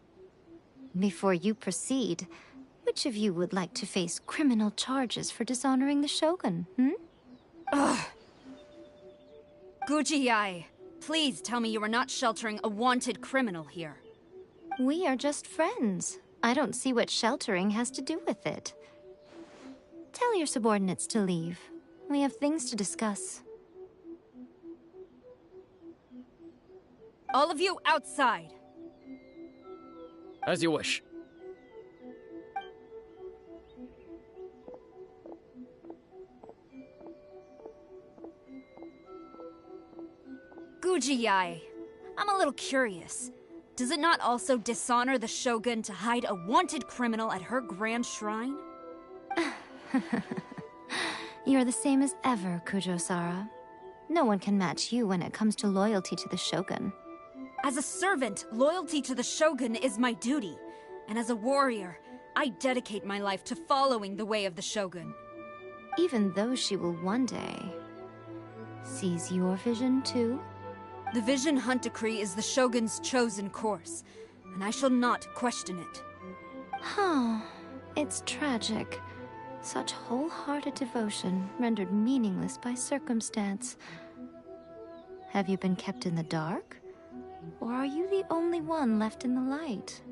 Before you proceed, which of you would like to face criminal charges for dishonoring the Shogun, Ugh. Guji-ai, please tell me you are not sheltering a wanted criminal here. We are just friends. I don't see what sheltering has to do with it. Tell your subordinates to leave. We have things to discuss. All of you outside. As you wish. Guji-yae, I'm a little curious. Does it not also dishonor the Shogun to hide a wanted criminal at her grand shrine? You're the same as ever, Kujo-Sara. No one can match you when it comes to loyalty to the Shogun. As a servant, loyalty to the Shogun is my duty. And as a warrior, I dedicate my life to following the way of the Shogun. Even though she will one day seize your vision too? The Vision Hunt Decree is the Shogun's chosen course, and I shall not question it. Huh. It's tragic. Such wholehearted devotion rendered meaningless by circumstance. Have you been kept in the dark? Or are you the only one left in the light?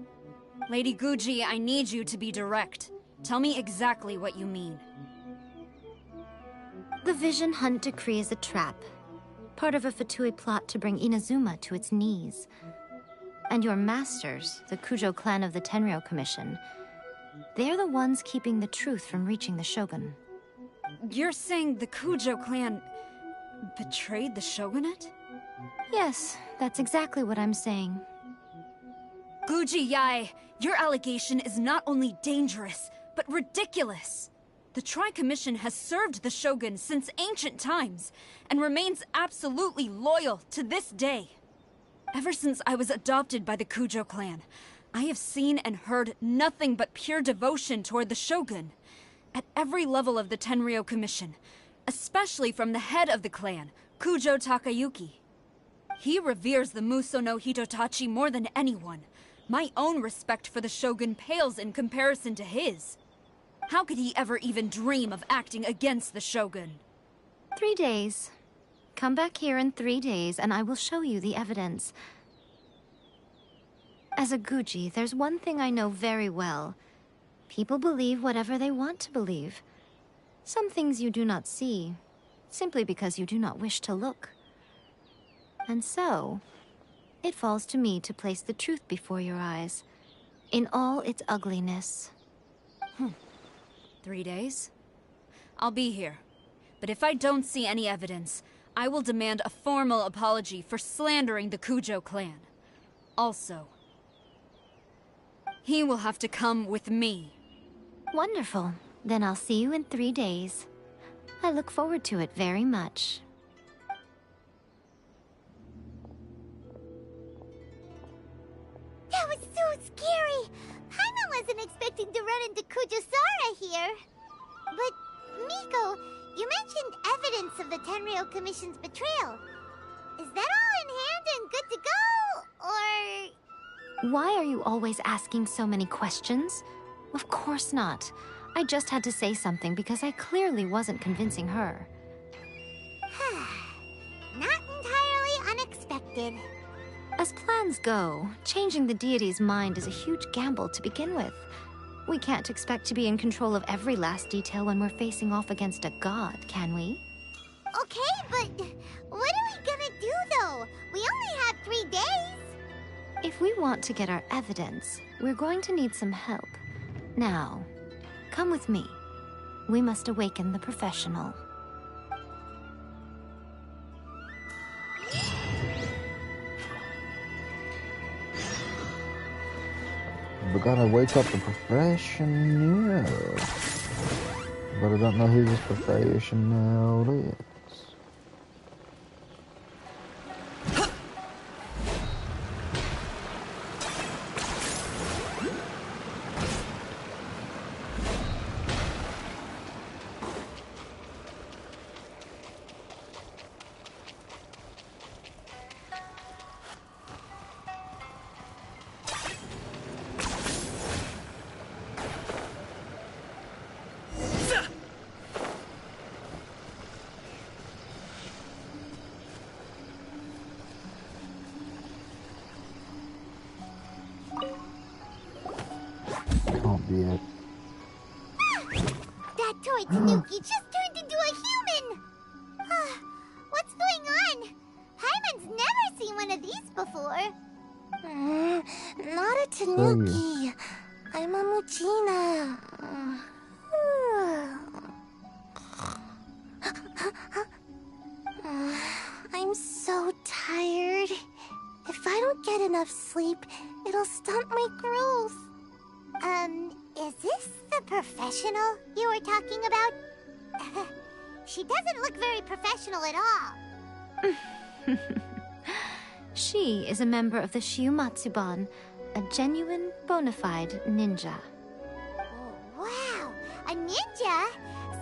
Lady Guji, I need you to be direct. Tell me exactly what you mean. The Vision Hunt Decree is a trap. Part of a Fatui plot to bring Inazuma to its knees. And your masters, the Kujo clan of the Tenryou Commission, they're the ones keeping the truth from reaching the Shogun. You're saying the Kujo clan betrayed the Shogunate? Yes, that's exactly what I'm saying. Guji-yae, your allegation is not only dangerous, but ridiculous. The Tri-Commission has served the Shogun since ancient times, and remains absolutely loyal to this day. Ever since I was adopted by the Kujo clan, I have seen and heard nothing but pure devotion toward the Shogun. At every level of the Tenryou Commission, especially from the head of the clan, Kujo Takayuki. He reveres the Muso no Hitotachi more than anyone. My own respect for the Shogun pales in comparison to his. How could he ever even dream of acting against the Shogun? 3 days. Come back here in 3 days and I will show you the evidence. As a Guji, there's one thing I know very well. People believe whatever they want to believe. Some things you do not see, simply because you do not wish to look. And so, it falls to me to place the truth before your eyes, in all its ugliness. 3 days? I'll be here. But if I don't see any evidence, I will demand a formal apology for slandering the Kujo clan. Also, he will have to come with me. Wonderful. Then I'll see you in 3 days. I look forward to it very much. That was so scary! Paimon wasn't expecting to run into Kujo-Sara here. But, Miko, you mentioned evidence of the Tenryou Commission's betrayal. Is that all in hand and good to go, or...? Why are you always asking so many questions? Of course not. I just had to say something because I clearly wasn't convincing her. Not entirely unexpected. As plans go, changing the deity's mind is a huge gamble to begin with. We can't expect to be in control of every last detail when we're facing off against a god, can we? Okay, but what are we gonna do, though? We only have 3 days. If we want to get our evidence, we're going to need some help. Now, come with me. We must awaken the professional. We gotta wake up the professional. But I don't know who this professional is. idiot. That toy Tanuki just turned into a human! What's going on? Paimon's never seen one of these before. Not a Tanuki. I'm a Muchina. I'm so tired. If I don't get enough sleep, it'll stunt my growth. Is this the professional you were talking about? She doesn't look very professional at all. She is a member of the Shiumatsuban, a genuine, bona fide ninja. Oh, wow, a ninja?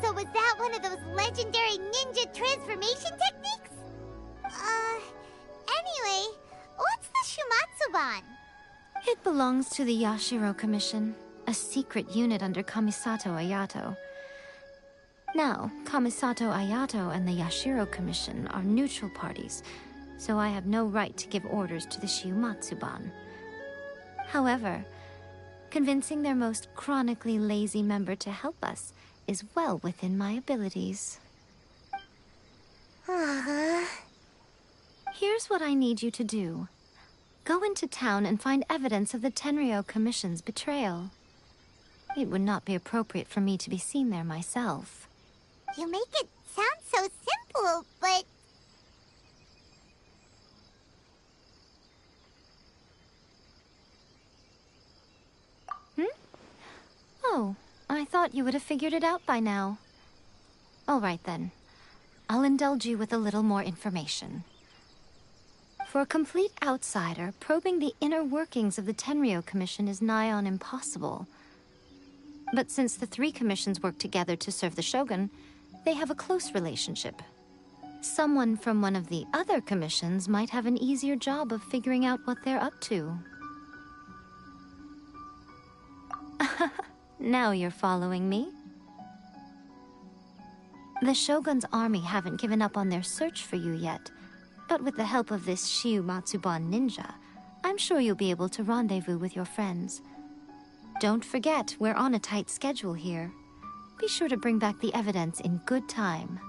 So was that one of those legendary ninja transformation techniques? Anyway, what's the Shiumatsuban? It belongs to the Yashiro Commission, a secret unit under Kamisato Ayato. Now, Kamisato Ayato and the Yashiro Commission are neutral parties, so I have no right to give orders to the Shiumatsuban. However, convincing their most chronically lazy member to help us is well within my abilities. Here's what I need you to do. Go into town and find evidence of the Tenryou Commission's betrayal. It would not be appropriate for me to be seen there myself. You make it sound so simple, but... Oh, I thought you would have figured it out by now. All right then. I'll indulge you with a little more information. For a complete outsider, probing the inner workings of the Tenryou Commission is nigh on impossible. But since the three commissions work together to serve the Shogun, they have a close relationship. Someone from one of the other commissions might have an easier job of figuring out what they're up to. Now you're following me. The Shogun's army haven't given up on their search for you yet, but with the help of this Shiumatsuban ninja, I'm sure you'll be able to rendezvous with your friends. Don't forget, we're on a tight schedule here. Be sure to bring back the evidence in good time.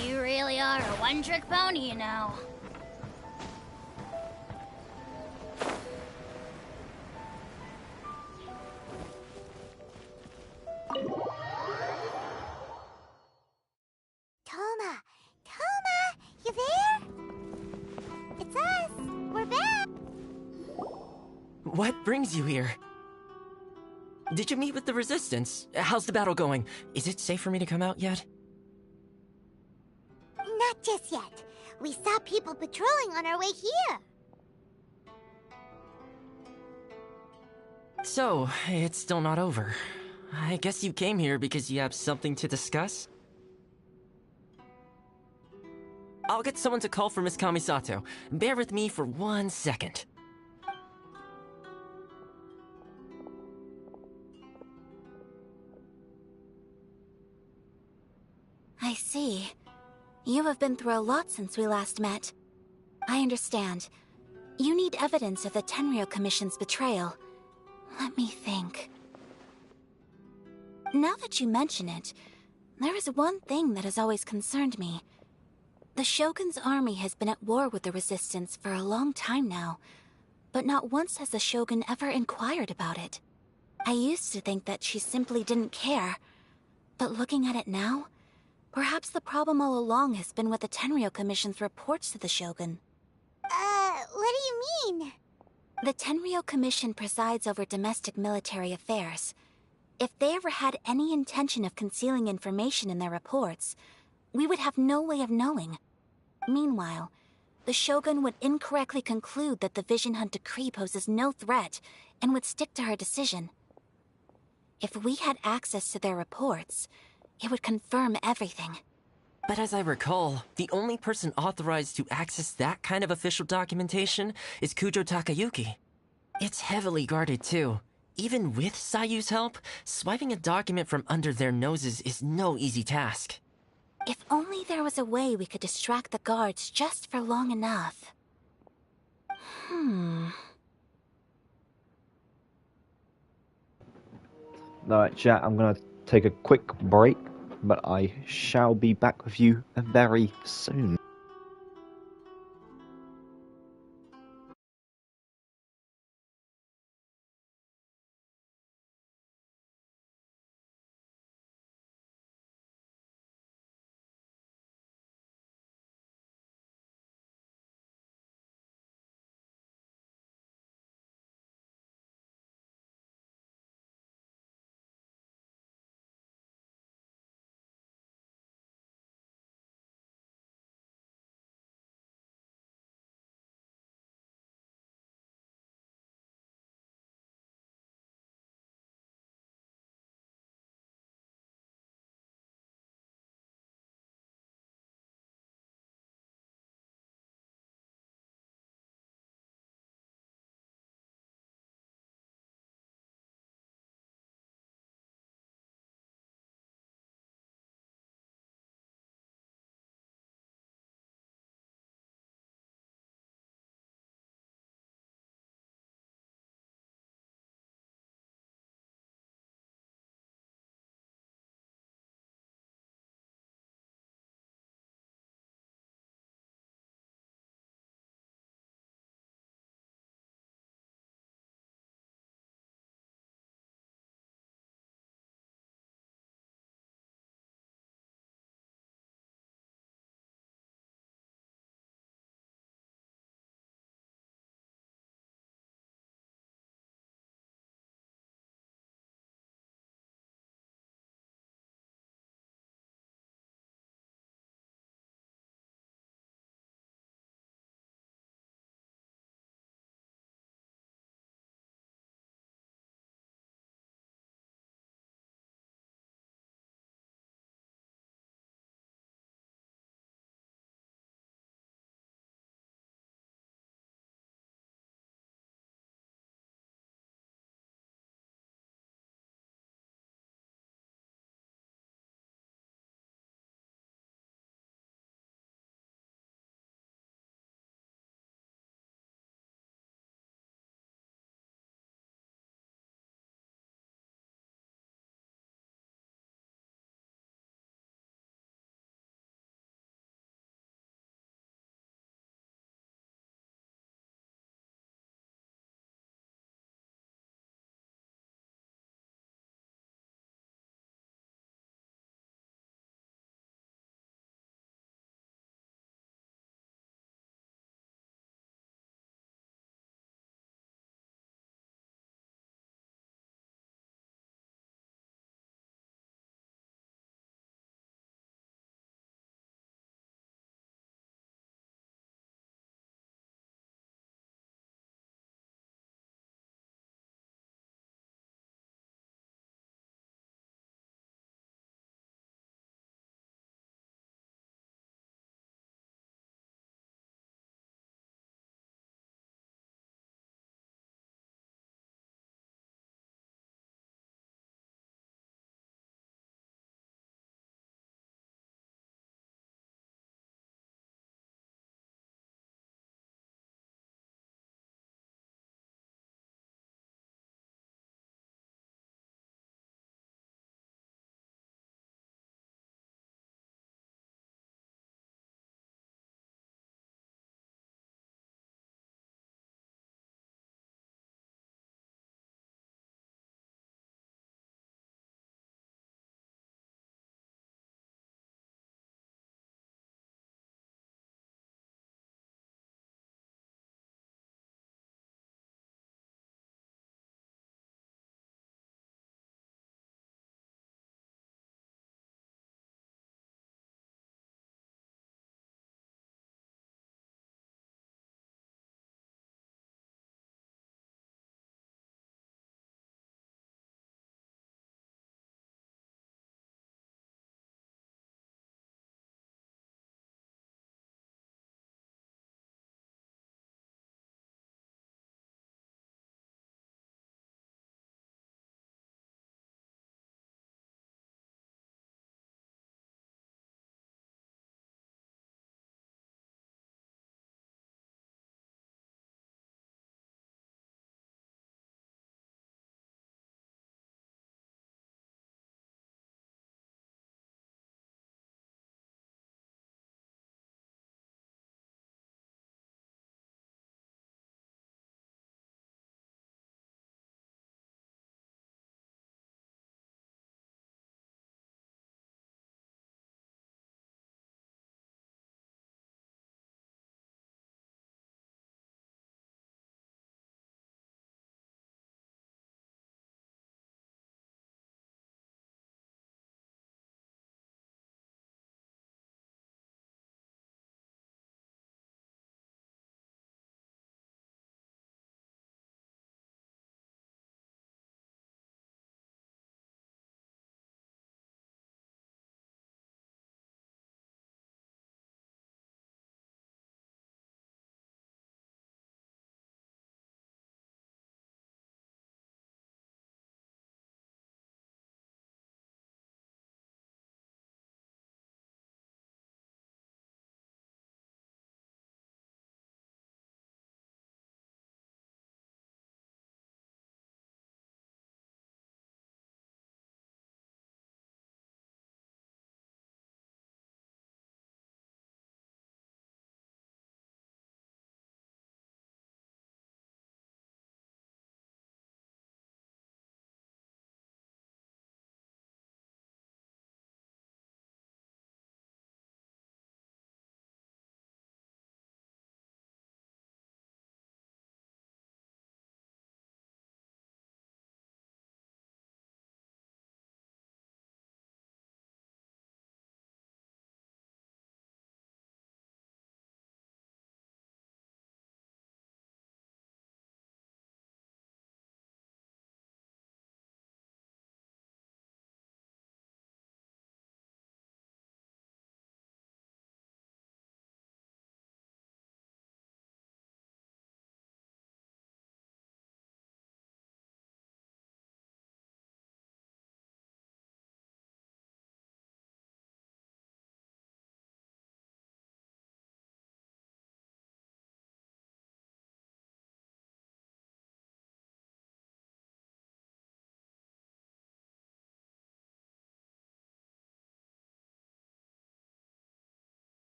You really are a one-trick pony, you know. Toma! Toma! You there? It's us! We're back! What brings you here? Did you meet with the Resistance? How's the battle going? Is it safe for me to come out yet? Not just yet. We saw people patrolling on our way here. So, it's still not over. I guess you came here because you have something to discuss? I'll get someone to call for Miss Kamisato. Bear with me for 1 second. I see. You have been through a lot since we last met. I understand. You need evidence of the Tenryou Commission's betrayal. Let me think. Now that you mention it, there is one thing that has always concerned me. The Shogun's army has been at war with the Resistance for a long time now, but not once has the Shogun ever inquired about it. I used to think that she simply didn't care, but looking at it now, perhaps the problem all along has been with the Tenryou Commission's reports to the Shogun. What do you mean? The Tenryou Commission presides over domestic military affairs. If they ever had any intention of concealing information in their reports, we would have no way of knowing. Meanwhile, the Shogun would incorrectly conclude that the Vision Hunt decree poses no threat and would stick to her decision. If we had access to their reports, it would confirm everything. But as I recall, the only person authorized to access that kind of official documentation is Kujo Takayuki. It's heavily guarded too. Even with Sayu's help, swiping a document from under their noses is no easy task. If only there was a way we could distract the guards just for long enough. Alright, chat, I'm gonna take a quick break, but I shall be back with you very soon.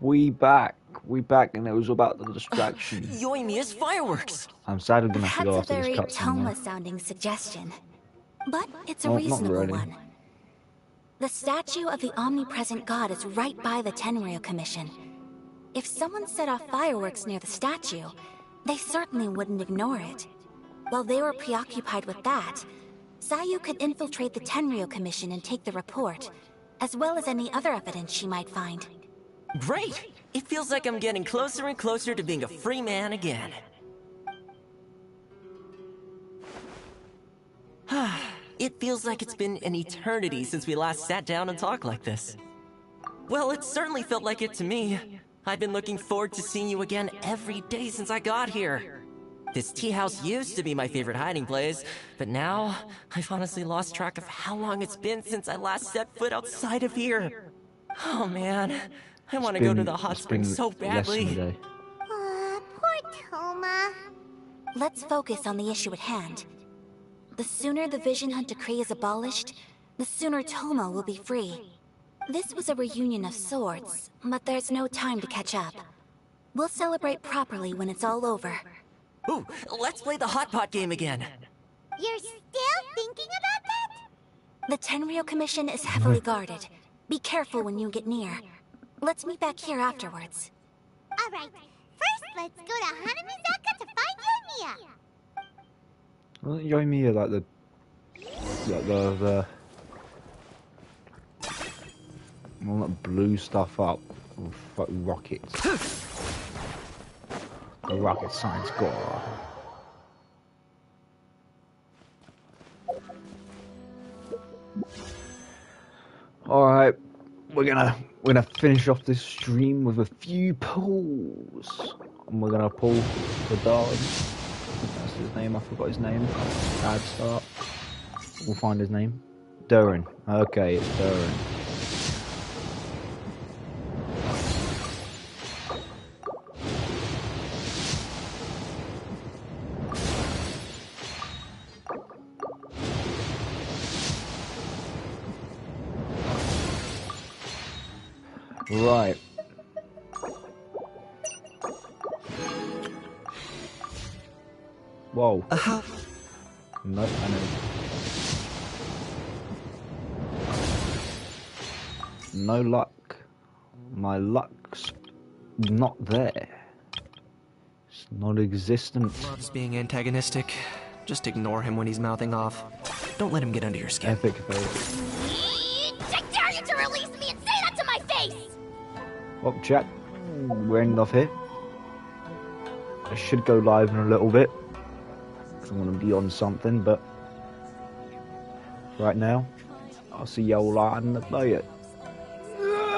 We back, and it was about the distraction. Yoimiya's fireworks! I'm sad I'm gonna have to go That's a after very this cutscene now. Toma-sounding suggestion. But it's a Well, not reasonable really. one. The statue of the omnipresent god is right by the Tenryou Commission. If someone set off fireworks near the statue, they certainly wouldn't ignore it. While they were preoccupied with that, Sayu could infiltrate the Tenryou Commission and take the report, as well as any other evidence she might find. Great! It feels like I'm getting closer and closer to being a free man again. It feels like it's been an eternity since we last sat down and talked like this. Well, it certainly felt like it to me. I've been looking forward to seeing you again every day since I got here. This tea house used to be my favorite hiding place, but now I've honestly lost track of how long it's been since I last set foot outside of here. Oh man, I want to go to the hot springs so badly. Poor Toma. Let's focus on the issue at hand. The sooner the Vision Hunt Decree is abolished, the sooner Toma will be free. This was a reunion of sorts, but there's no time to catch up. We'll celebrate properly when it's all over. Ooh, let's play the hot pot game again. You're still thinking about that? The Tenryou Commission is heavily guarded. Be careful when you get near. Let's meet back here afterwards. Alright, first let's go to Hanamizaka to find Yoimiya. Wasn't Yoimiya like the all that blew stuff up with fucking rockets? The rocket science god. Alright, we're gonna finish off this stream with a few pulls. And we're gonna pull the dog. That's his name, I forgot his name. Bad start. We'll find his name. Durin. Okay, it's Durin. Right. Whoa. Nope, I know. No luck. My luck's not there. It's non-existent. Loves being antagonistic. Just ignore him when he's mouthing off. Don't let him get under your skin. Epic fail. I dare you to release me and say that to my face! Well, chat, we're ending off here. I should go live in a little bit. I want to be on something, but right now, I'll see y'all on the diet.